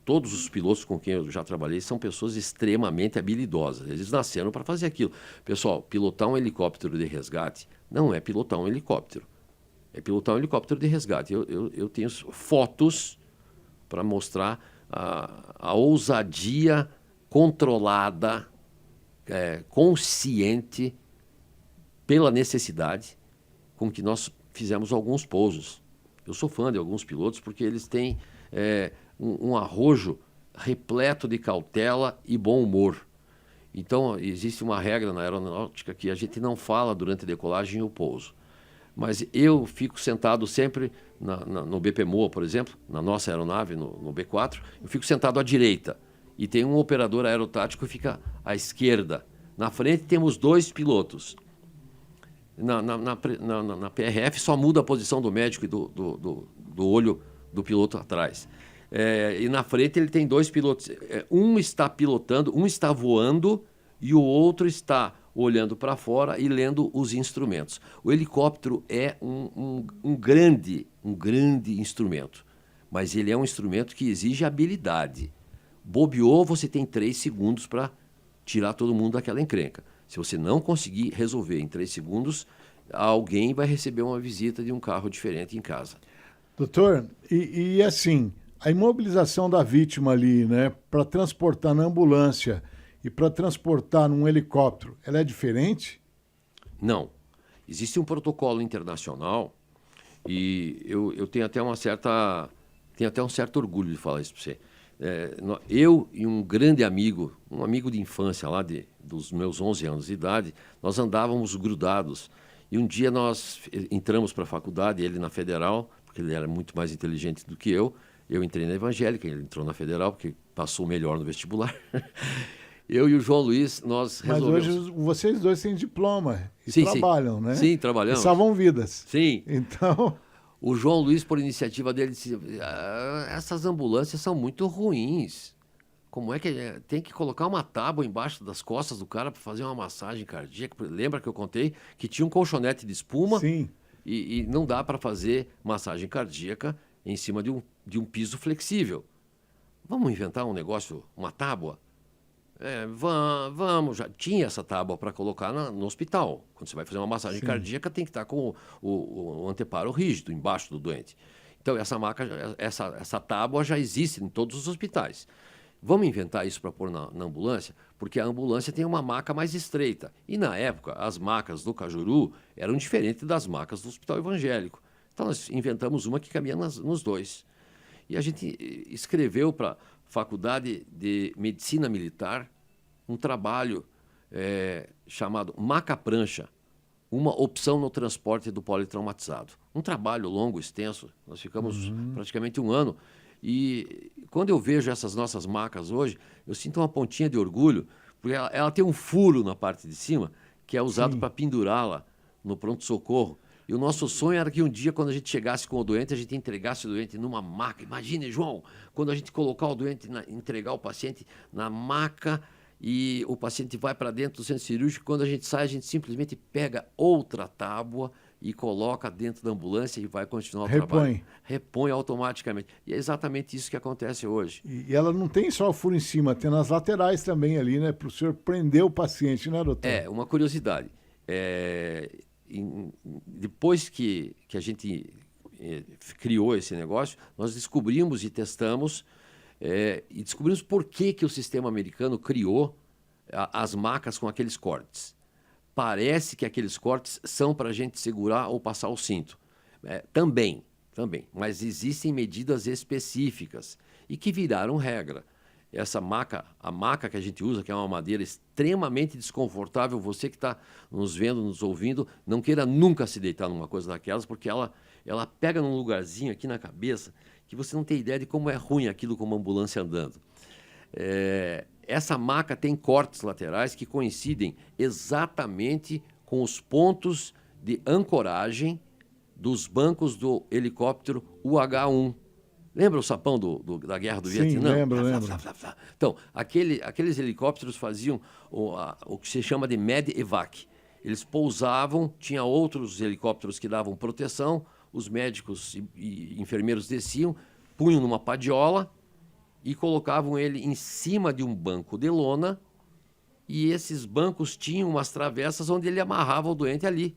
S2: todos os pilotos com quem eu já trabalhei são pessoas extremamente habilidosas. Eles nasceram para fazer aquilo. Pessoal, pilotar um helicóptero de resgate não é pilotar um helicóptero. É pilotar um helicóptero de resgate. Eu tenho fotos para mostrar a ousadia controlada, consciente, pela necessidade, com que nós fizemos alguns pousos. Eu sou fã de alguns pilotos porque eles têm um arrojo repleto de cautela e bom humor. Então, existe uma regra na aeronáutica que a gente não fala durante a decolagem e o pouso. Mas eu fico sentado sempre no BPMOA, por exemplo, na nossa aeronave, no B4, eu fico sentado à direita. E tem um operador aerotático que fica à esquerda. Na frente temos 2 pilotos. Na PRF só muda a posição do médico e do olho do piloto atrás. E na frente ele tem 2 pilotos. Um está pilotando, um está voando e o outro está olhando para fora e lendo os instrumentos. O helicóptero é um grande instrumento, mas ele é um instrumento que exige habilidade. Bobeou, você tem 3 segundos para tirar todo mundo daquela encrenca. Se você não conseguir resolver em 3 segundos, alguém vai receber uma visita de um carro diferente em casa.
S1: Doutor, e assim, a imobilização da vítima ali, né, para transportar na ambulância e para transportar num helicóptero, ela é diferente?
S2: Não. Existe um protocolo internacional e eu tenho até um certo orgulho de falar isso para você. Eu e um grande amigo, um amigo de infância lá dos meus 11 anos de idade, nós andávamos grudados. E um dia nós entramos para a faculdade, ele na Federal, porque ele era muito mais inteligente do que eu. Eu entrei na Evangélica, ele entrou na Federal, porque passou melhor no vestibular. Eu e o João Luiz, nós resolvemos...
S1: Mas hoje vocês 2 têm diploma e
S2: Sim,
S1: trabalham, né?
S2: Sim, trabalhamos.
S1: E salvam vidas.
S2: Sim.
S1: Então...
S2: O João Luiz, por iniciativa dele, disse: essas ambulâncias são muito ruins. Como é que tem que colocar uma tábua embaixo das costas do cara para fazer uma massagem cardíaca? Lembra que eu contei que tinha um colchonete de espuma?
S1: Sim.
S2: E não dá para fazer massagem cardíaca em cima de um piso flexível. Vamos inventar um negócio, uma tábua? Vamos, já tinha essa tábua para colocar no hospital. Quando você vai fazer uma massagem cardíaca, tem que estar com o anteparo rígido embaixo do doente. Então, essa tábua já existe em todos os hospitais. Vamos inventar isso para pôr na ambulância? Porque a ambulância tem uma maca mais estreita. E, na época, as macas do Cajuru eram diferentes das macas do Hospital Evangélico. Então, nós inventamos uma que cabia nos 2. E a gente escreveu para a Faculdade de Medicina Militar um trabalho chamado Maca Prancha, uma opção no transporte do politraumatizado. Um trabalho longo, extenso, nós ficamos praticamente 1 ano. E quando eu vejo essas nossas macas hoje, eu sinto uma pontinha de orgulho, porque ela tem um furo na parte de cima, que é usado para pendurá-la no pronto-socorro. E o nosso sonho era que um dia, quando a gente chegasse com o doente, a gente entregasse o doente numa maca. Imagine, João, quando a gente colocar o doente, entregar o paciente na maca e o paciente vai para dentro do centro cirúrgico. Quando a gente sai, a gente simplesmente pega outra tábua e coloca dentro da ambulância e vai continuar o trabalho. Repõe automaticamente. E é exatamente isso que acontece hoje.
S1: E ela não tem só o furo em cima, tem nas laterais também ali, né? Para o senhor prender o paciente, né, doutor?
S2: Uma curiosidade. Depois que a gente criou esse negócio, nós descobrimos e testamos e descobrimos por que o sistema americano criou as macas com aqueles cortes. Parece que aqueles cortes são para a gente segurar ou passar o cinto. Também, mas existem medidas específicas e que viraram regra. essa maca, a maca que a gente usa, que é uma madeira extremamente desconfortável, você que está nos vendo, nos ouvindo, não queira nunca se deitar numa coisa daquelas, porque ela pega num lugarzinho aqui na cabeça que você não tem ideia de como é ruim aquilo como ambulância andando. Essa maca tem cortes laterais que coincidem exatamente com os pontos de ancoragem dos bancos do helicóptero UH-1. Lembra o sapão da Guerra do Vietnã?
S1: Sim, lembro.
S2: Então, aqueles helicópteros faziam o que se chama de MED-EVAC. Eles pousavam, tinha outros helicópteros que davam proteção, os médicos e enfermeiros desciam, punham numa padiola e colocavam ele em cima de um banco de lona, e esses bancos tinham umas travessas onde ele amarrava o doente ali.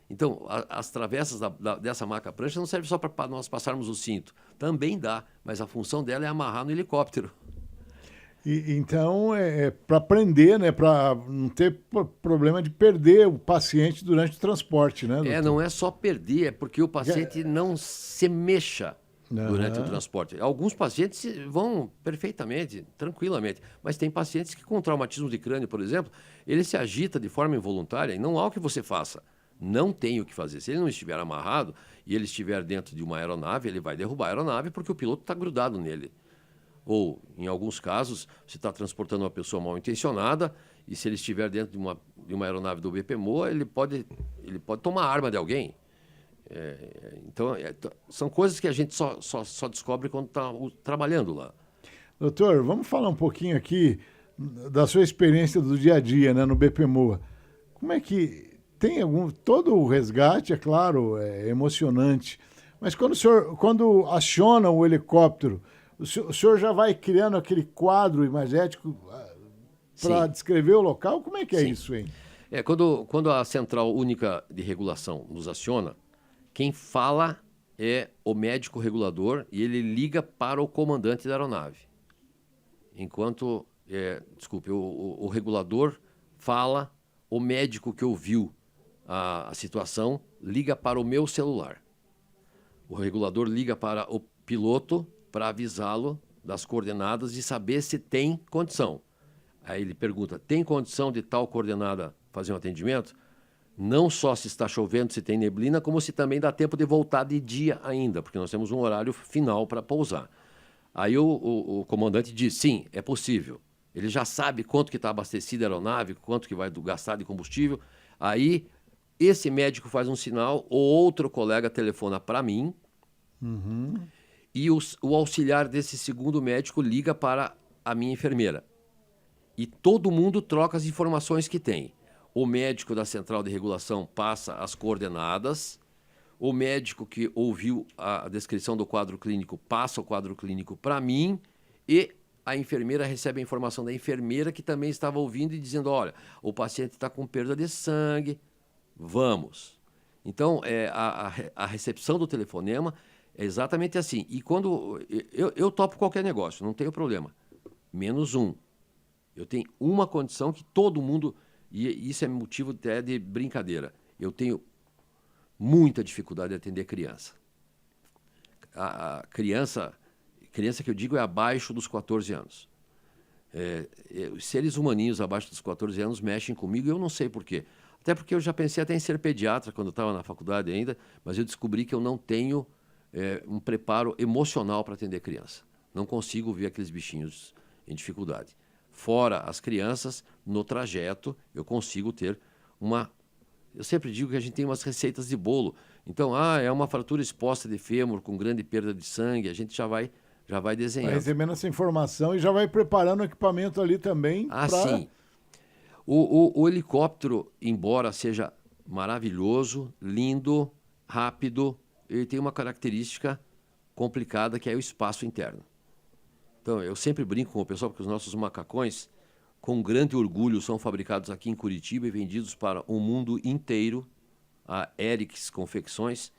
S2: Então, as travessas dessa maca-prancha não servem só para nós passarmos o cinto. Também dá, mas a função dela é amarrar no helicóptero.
S1: Então, para prender, né? Para não ter problema de perder o paciente durante o transporte, né, doutor?
S2: Não é só perder, é porque o paciente não se mexa durante o transporte. Alguns pacientes vão perfeitamente, tranquilamente, mas tem pacientes que com traumatismo de crânio, por exemplo, ele se agita de forma involuntária e não há o que você faça. Não tem o que fazer. Se ele não estiver amarrado e ele estiver dentro de uma aeronave, ele vai derrubar a aeronave porque o piloto está grudado nele. Ou, em alguns casos, você está transportando uma pessoa mal intencionada e se ele estiver dentro de uma aeronave do BPMOA, ele pode tomar a arma de alguém. Então, são coisas que a gente só descobre quando está trabalhando lá.
S1: Doutor, vamos falar um pouquinho aqui da sua experiência do dia a dia, né, no BPMOA. Como é que... Todo o resgate, é claro, é emocionante, mas quando aciona o helicóptero, o senhor já vai criando aquele quadro imagético para descrever o local? Como é que é isso, hein?
S2: Quando a Central Única de Regulação nos aciona, quem fala é o médico regulador e ele liga para o comandante da aeronave. Enquanto, o regulador fala, o médico que ouviu a situação liga para o meu celular. O regulador liga para o piloto para avisá-lo das coordenadas e saber se tem condição. Aí ele pergunta, tem condição de tal coordenada fazer um atendimento? Não só se está chovendo, se tem neblina, como se também dá tempo de voltar de dia ainda, porque nós temos um horário final para pousar. Aí o comandante diz, sim, é possível. Ele já sabe quanto que está abastecida a aeronave, quanto que vai gastar de combustível. Aí esse médico faz um sinal, o outro colega telefona para mim, e o auxiliar desse segundo médico liga para a minha enfermeira. E todo mundo troca as informações que tem. O médico da central de regulação passa as coordenadas, o médico que ouviu a descrição do quadro clínico passa o quadro clínico para mim, e a enfermeira recebe a informação da enfermeira que também estava ouvindo e dizendo, olha, o paciente está com perda de sangue, vamos. Então, a recepção do telefonema é exatamente assim. E quando eu topo qualquer negócio, não tenho problema. Menos um. Eu tenho uma condição que todo mundo... E isso é motivo até de brincadeira. Eu tenho muita dificuldade de atender criança. A criança que eu digo é abaixo dos 14 anos. Os seres humaninhos abaixo dos 14 anos mexem comigo e eu não sei por quê. Até porque eu já pensei até em ser pediatra quando eu estava na faculdade ainda, mas eu descobri que eu não tenho um preparo emocional para atender criança. Não consigo ver aqueles bichinhos em dificuldade. Fora as crianças, no trajeto, eu consigo ter uma... Eu sempre digo que a gente tem umas receitas de bolo. Então, é uma fratura exposta de fêmur com grande perda de sangue, a gente já vai desenhando.
S1: Vai recebendo essa informação e já vai preparando o equipamento ali também.
S2: Sim. O helicóptero, embora seja maravilhoso, lindo, rápido, ele tem uma característica complicada que é o espaço interno. Então, eu sempre brinco com o pessoal porque os nossos macacões, com grande orgulho, são fabricados aqui em Curitiba e vendidos para o mundo inteiro. A Erics Confecções,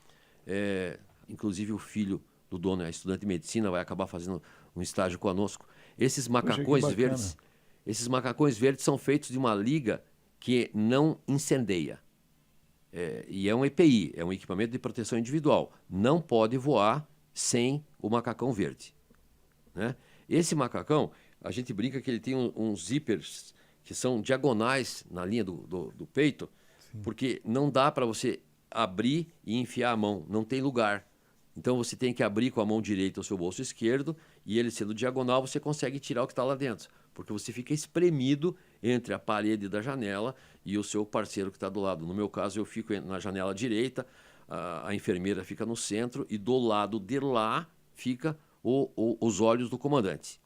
S2: inclusive o filho do dono é estudante de medicina, vai acabar fazendo um estágio conosco. Esses macacões verdes, são feitos de uma liga que não incendeia. E é um EPI, é um equipamento de proteção individual. Não pode voar sem o macacão verde, né? Esse macacão, a gente brinca que ele tem uns zíperes que são diagonais na linha do peito, porque não dá para você abrir e enfiar a mão, não tem lugar. Então você tem que abrir com a mão direita o seu bolso esquerdo e ele sendo diagonal você consegue tirar o que está lá dentro, porque você fica espremido entre a parede da janela e o seu parceiro que está do lado. No meu caso eu fico na janela direita, a enfermeira fica no centro e do lado de lá fica os olhos do comandante.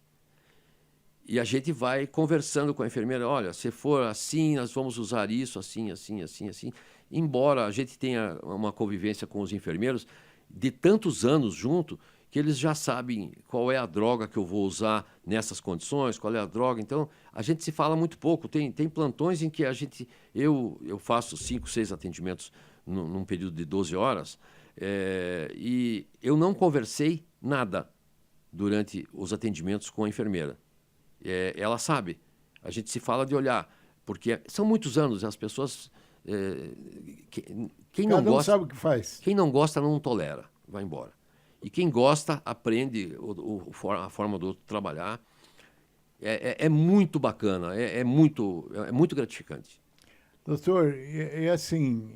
S2: E a gente vai conversando com a enfermeira, olha, se for assim, nós vamos usar isso, assim, assim, assim, assim. Embora a gente tenha uma convivência com os enfermeiros de tantos anos junto, que eles já sabem qual é a droga que eu vou usar nessas condições, qual é a droga. Então, a gente se fala muito pouco. Tem plantões em que eu faço 5, 6 atendimentos num período de 12 horas, e eu não conversei nada durante os atendimentos com a enfermeira. Ela sabe, a gente se fala de olhar, porque são muitos anos, as pessoas... quem não gosta,
S1: sabe o que faz.
S2: Quem não gosta não tolera, vai embora. E quem gosta aprende a forma do outro trabalhar. É muito bacana, é muito gratificante.
S1: Doutor, assim,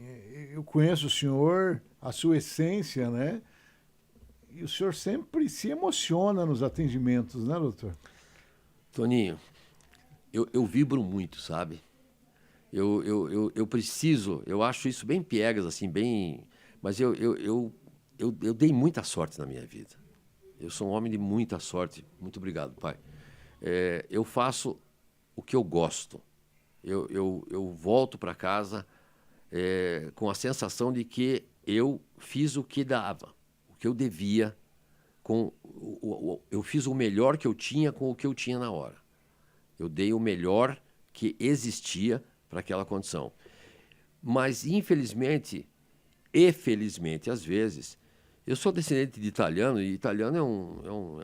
S1: eu conheço o senhor, a sua essência, né? E o senhor sempre se emociona nos atendimentos, né, doutor?
S2: Toninho, eu vibro muito, sabe? Eu preciso, eu acho isso bem piegas, assim, bem... Mas eu dei muita sorte na minha vida. Eu sou um homem de muita sorte. Muito obrigado, pai. Eu faço o que eu gosto. Eu volto para casa com a sensação de que eu fiz o que dava, o que eu devia. Eu fiz o melhor que eu tinha com o que eu tinha na hora. Eu dei o melhor que existia para aquela condição. Mas, infelizmente e felizmente, às vezes, eu sou descendente de italiano, e italiano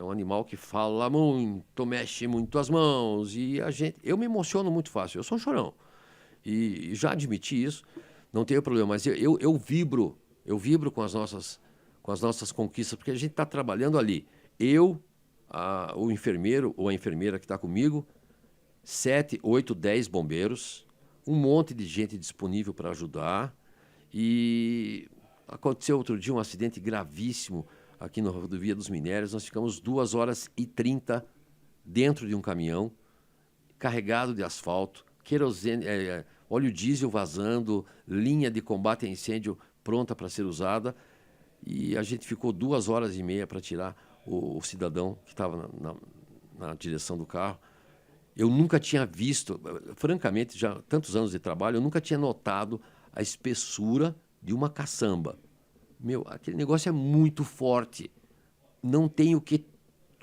S2: é um animal que fala muito, mexe muito as mãos, e eu me emociono muito fácil, eu sou um chorão. E já admiti isso, não tenho problema, mas eu vibro com as nossas conquistas, porque a gente está trabalhando ali. O enfermeiro ou a enfermeira que está comigo, 7, 8, 10 bombeiros, um monte de gente disponível para ajudar. E aconteceu outro dia um acidente gravíssimo aqui na rodovia dos Minérios. Nós ficamos 2h30 dentro de um caminhão carregado de asfalto, querosene, óleo diesel vazando, linha de combate a incêndio pronta para ser usada. E a gente ficou 2h30 para tirar o cidadão que estava na direção do carro. Eu nunca tinha visto, francamente, já tantos anos de trabalho, eu nunca tinha notado a espessura de uma caçamba. Meu, aquele negócio é muito forte. Não tem o que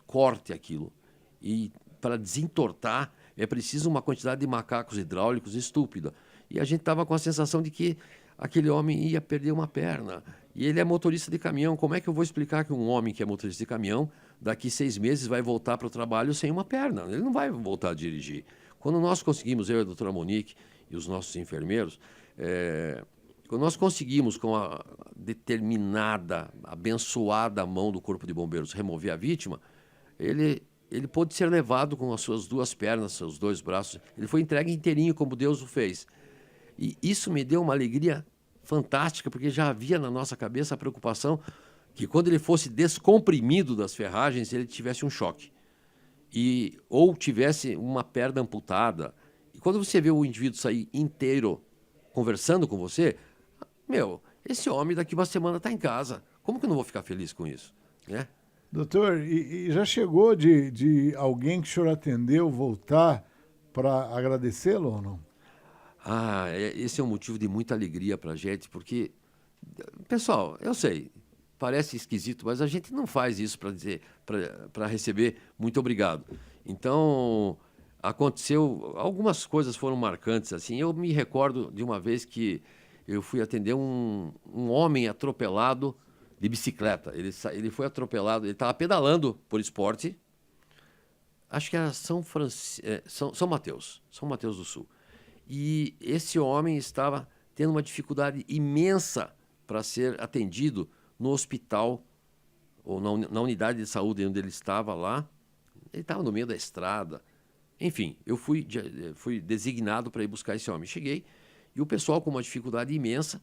S2: corte aquilo. E para desentortar é preciso uma quantidade de macacos hidráulicos estúpida. E a gente estava com a sensação de que aquele homem ia perder uma perna. E ele é motorista de caminhão. Como é que eu vou explicar que um homem que é motorista de caminhão, daqui 6 meses vai voltar para o trabalho sem uma perna? Ele não vai voltar a dirigir. Quando nós conseguimos, eu e a doutora Monique e os nossos enfermeiros, quando nós conseguimos, com a determinada, abençoada mão do Corpo de Bombeiros, remover a vítima, ele pôde ser levado com as suas 2 pernas, seus 2 braços. Ele foi entregue inteirinho, como Deus o fez. E isso me deu uma alegria fantástica, porque já havia na nossa cabeça a preocupação que quando ele fosse descomprimido das ferragens, ele tivesse um choque. Ou tivesse uma perna amputada. E quando você vê o indivíduo sair inteiro conversando com você, esse homem daqui uma semana está em casa. Como que eu não vou ficar feliz com isso? Né?
S1: Doutor, e já chegou de alguém que o senhor atendeu voltar para agradecê-lo ou não?
S2: Esse é um motivo de muita alegria para a gente, porque, pessoal, eu sei, parece esquisito, mas a gente não faz isso para receber muito obrigado. Então, aconteceu, algumas coisas foram marcantes, assim. Eu me recordo de uma vez que eu fui atender um homem atropelado de bicicleta. Ele foi atropelado, ele estava pedalando por esporte, acho que era São Mateus do Sul. E esse homem estava tendo uma dificuldade imensa para ser atendido no hospital, ou na unidade de saúde onde ele estava lá. ele estava no meio da estrada. Enfim, eu fui designado para ir buscar esse homem. Cheguei e o pessoal com uma dificuldade imensa,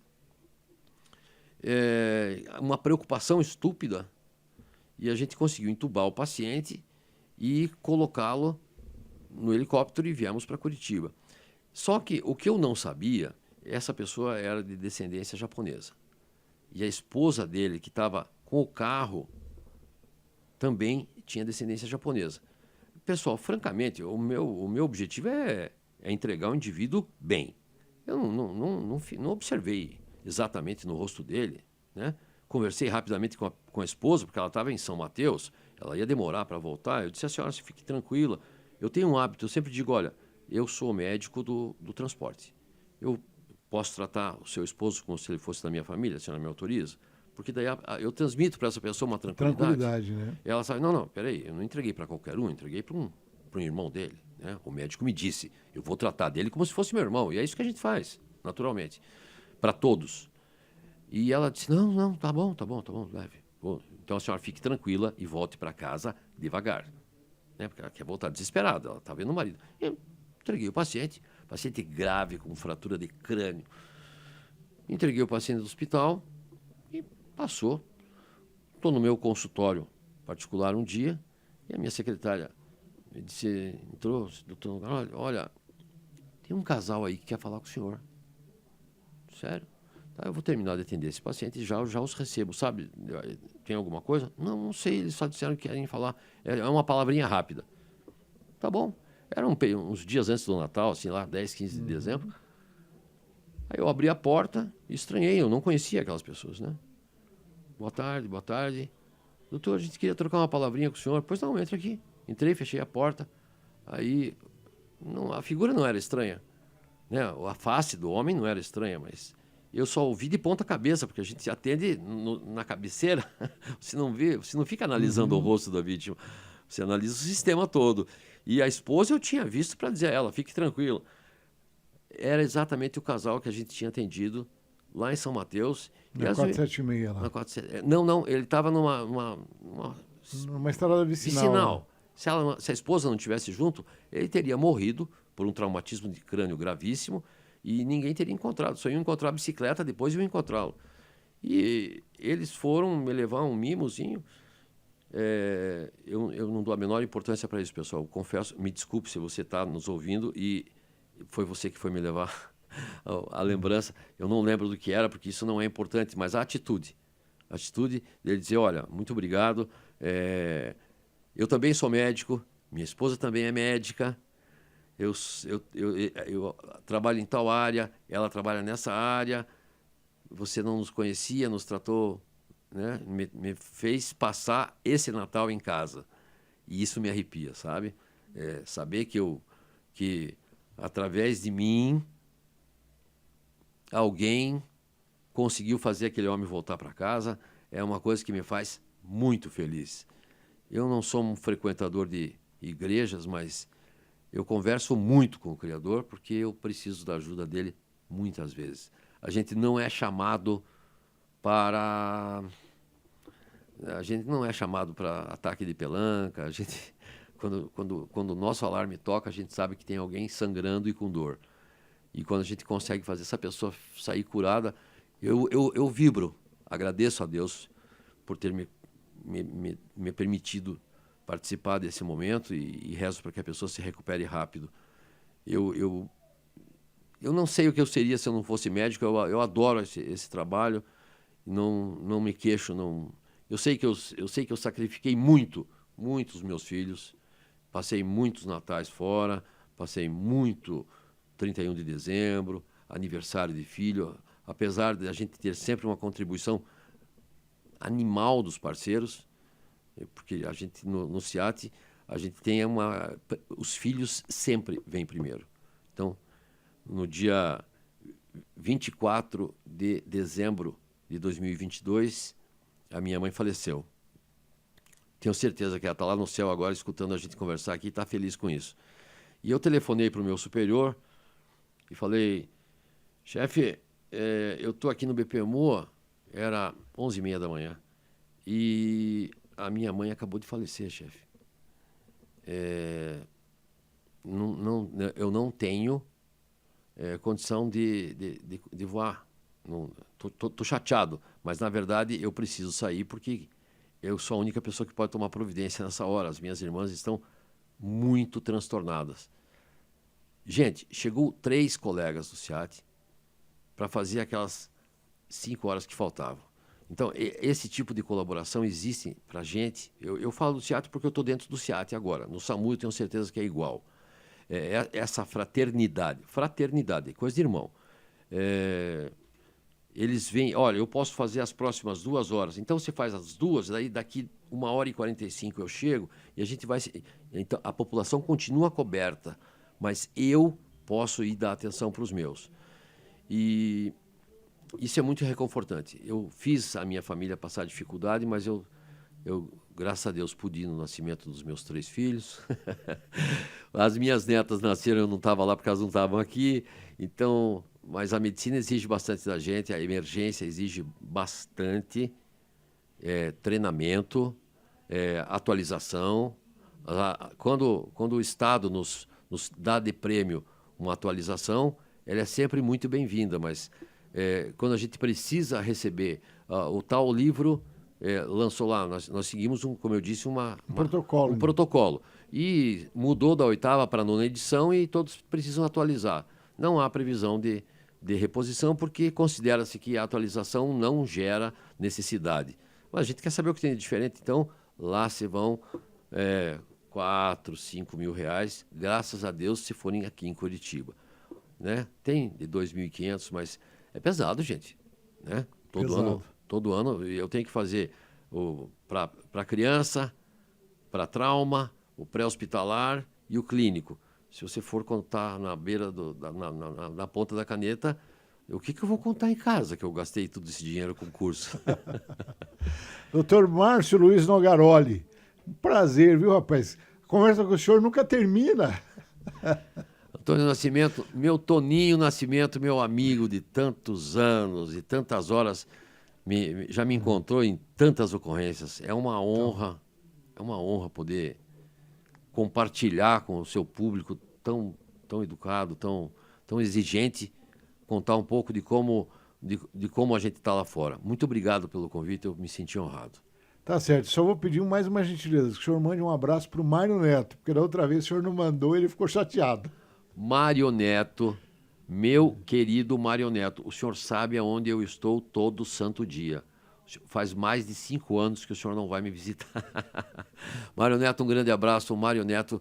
S2: uma preocupação estúpida, e a gente conseguiu entubar o paciente e colocá-lo no helicóptero e viemos para Curitiba. Só que o que eu não sabia, essa pessoa era de descendência japonesa. E a esposa dele, que estava com o carro, também tinha descendência japonesa. Pessoal, francamente, o meu objetivo é entregar o indivíduo bem. Eu não observei exatamente no rosto dele, né? Conversei rapidamente com a esposa, porque ela estava em São Mateus, ela ia demorar para voltar. Eu disse: a senhora, fique tranquila. Eu tenho um hábito, eu sempre digo: olha, eu sou médico do transporte. Eu posso tratar o seu esposo como se ele fosse da minha família, a senhora me autoriza? Porque daí eu transmito para essa pessoa uma tranquilidade.
S1: Tranquilidade, né?
S2: Ela sabe: não, peraí, eu não entreguei para qualquer um, eu entreguei para um irmão dele, né? O médico me disse: eu vou tratar dele como se fosse meu irmão. E é isso que a gente faz, naturalmente, para todos. E ela disse: não, tá bom, leve. Então a senhora fique tranquila e volte para casa devagar, né? Porque ela quer voltar desesperada, ela está vendo o marido. Eu entreguei o paciente grave, com fratura de crânio. Entreguei o paciente do hospital e passou. Estou no meu consultório particular um dia e a minha secretária me disse: entrou, doutor, olha, tem um casal aí que quer falar com o senhor. Sério? Tá, eu vou terminar de atender esse paciente e já os recebo, sabe? Tem alguma coisa? Não sei, eles só disseram que querem falar. É uma palavrinha rápida. Tá bom. Era uns dias antes do Natal, assim, lá, 10, 15 de dezembro. Aí eu abri a porta e estranhei, eu não conhecia aquelas pessoas, né? Boa tarde. Doutor, a gente queria trocar uma palavrinha com o senhor. Pois não, entra aqui. Entrei, fechei a porta. Aí, a figura não era estranha, né? A face do homem não era estranha, mas eu só ouvi de ponta cabeça, porque a gente atende na cabeceira. Você não vê, você não fica analisando o rosto da vítima. Você analisa o sistema todo. E a esposa eu tinha visto para dizer a ela: fique tranquila. Era exatamente o casal que a gente tinha atendido lá em São Mateus.
S1: Na 476 lá.
S2: Na 476. Não, ele estava numa
S1: estrada vicinal.
S2: Se a esposa não estivesse junto, ele teria morrido por um traumatismo de crânio gravíssimo e ninguém teria encontrado. Só iam encontrar a bicicleta, depois iam encontrá-lo. E eles foram me levar um mimozinho. Eu não dou a menor importância para isso, pessoal. Confesso, me desculpe se você está nos ouvindo e foi você que foi me levar a lembrança. Eu não lembro do que era, porque isso não é importante, mas a atitude dele dizer: olha, muito obrigado, eu também sou médico, minha esposa também é médica, eu trabalho em tal área, ela trabalha nessa área, você não nos conhecia, nos tratou, né? Me fez passar esse Natal em casa. E isso me arrepia, sabe? Saber que através de mim alguém conseguiu fazer aquele homem voltar para casa é uma coisa que me faz muito feliz. Eu não sou um frequentador de igrejas, mas eu converso muito com o Criador porque eu preciso da ajuda dele muitas vezes. A gente não é chamado para ataque de pelanca. Quando o nosso alarme toca, a gente sabe que tem alguém sangrando e com dor. E quando a gente consegue fazer essa pessoa sair curada, eu vibro. Agradeço a Deus por ter me permitido participar desse momento e rezo para que a pessoa se recupere rápido. Eu não sei o que eu seria se eu não fosse médico. Eu adoro esse trabalho. Não me queixo. Eu sei que eu sacrifiquei muito os meus filhos. Passei muitos natais fora. Passei muito 31 de dezembro, aniversário de filho. Apesar de a gente ter sempre uma contribuição animal dos parceiros, porque a gente no CIAT, a gente tem os filhos sempre vêm primeiro. Então, no dia 24 de dezembro de 2022, a minha mãe faleceu. Tenho certeza que ela está lá no céu agora, escutando a gente conversar aqui, e está feliz com isso. E eu telefonei para o meu superior e falei: chefe, eu estou aqui no BPMOA, era 11h30 da manhã, e a minha mãe acabou de falecer, chefe. eu não tenho condição de voar. Tô chateado, mas na verdade eu preciso sair porque eu sou a única pessoa que pode tomar providência nessa hora. As minhas irmãs estão muito transtornadas. Gente, chegou 3 colegas do SEAT para fazer aquelas 5 horas que faltavam. Então, esse tipo de colaboração existe para a gente. Eu falo do SEAT porque eu estou dentro do SEAT agora. No SAMU eu tenho certeza que é igual. Essa fraternidade, coisa de irmão. Eles vêm, olha, eu posso fazer as próximas 2 horas. Então, você faz as 2, daí daqui 1h45 eu chego e a gente vai... Então, a população continua coberta, mas eu posso ir dar atenção para os meus. E isso é muito reconfortante. Eu fiz a minha família passar dificuldade, mas eu graças a Deus, pude ir no nascimento dos meus 3 filhos. As minhas netas nasceram, eu não estava lá porque elas não estavam aqui. Então, mas a medicina exige bastante da gente, a emergência exige bastante treinamento, atualização. Quando o Estado nos dá de prêmio uma atualização, ela é sempre muito bem-vinda, mas quando a gente precisa receber o tal livro, lançou lá, nós seguimos, como eu disse, um protocolo. E mudou da 8ª para a 9ª edição e todos precisam atualizar. Não há previsão de reposição, porque considera-se que a atualização não gera necessidade. Mas a gente quer saber o que tem de diferente, então lá se vão 4, 5 mil reais, graças a Deus, se forem aqui em Curitiba. Né? Tem de 2.500, mas é pesado, gente. Né? Todo ano eu tenho que fazer para criança, para trauma, o pré-hospitalar e o clínico. Se você for contar na beira, na ponta da caneta, o que eu vou contar em casa que eu gastei todo esse dinheiro com o curso?
S1: Dr. Márcio Luiz Nogaroli, um prazer, viu, rapaz? A conversa com o senhor nunca termina.
S2: Antônio Nascimento, meu Toninho Nascimento, meu amigo de tantos anos e tantas horas, já me encontrou em tantas ocorrências. É uma honra poder compartilhar com o seu público tão educado, tão exigente, contar um pouco de como a gente está lá fora. Muito obrigado pelo convite, eu me senti honrado.
S1: Tá certo, só vou pedir mais uma gentileza, que o senhor mande um abraço para o Mário Neto, porque da outra vez o senhor não mandou e ele ficou chateado.
S2: Mário Neto, meu querido Mário Neto, o senhor sabe aonde eu estou todo santo dia. Faz mais de 5 anos que o senhor não vai me visitar. Mário Neto, um grande abraço. O Mário Neto,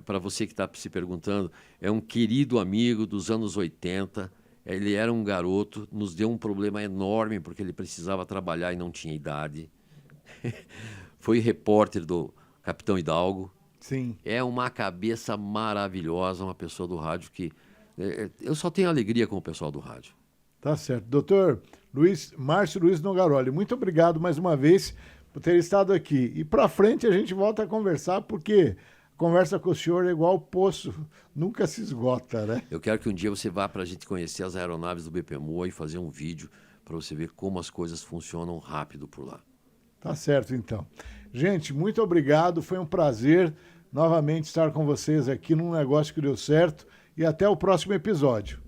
S2: para você que está se perguntando, é um querido amigo dos anos 80. Ele era um garoto, nos deu um problema enorme porque ele precisava trabalhar e não tinha idade. Foi repórter do Capitão Hidalgo.
S1: Sim.
S2: É uma cabeça maravilhosa, uma pessoa do rádio que... eu só tenho alegria com o pessoal do rádio.
S1: Tá certo. Doutor Márcio Luiz Nogaroli, muito obrigado mais uma vez por ter estado aqui. E para frente a gente volta a conversar, porque a conversa com o senhor é igual poço, nunca se esgota, né?
S2: Eu quero que um dia você vá para a gente conhecer as aeronaves do BPMOA e fazer um vídeo para você ver como as coisas funcionam rápido por lá.
S1: Tá certo, então. Gente, muito obrigado, foi um prazer novamente estar com vocês aqui num negócio que deu certo e até o próximo episódio.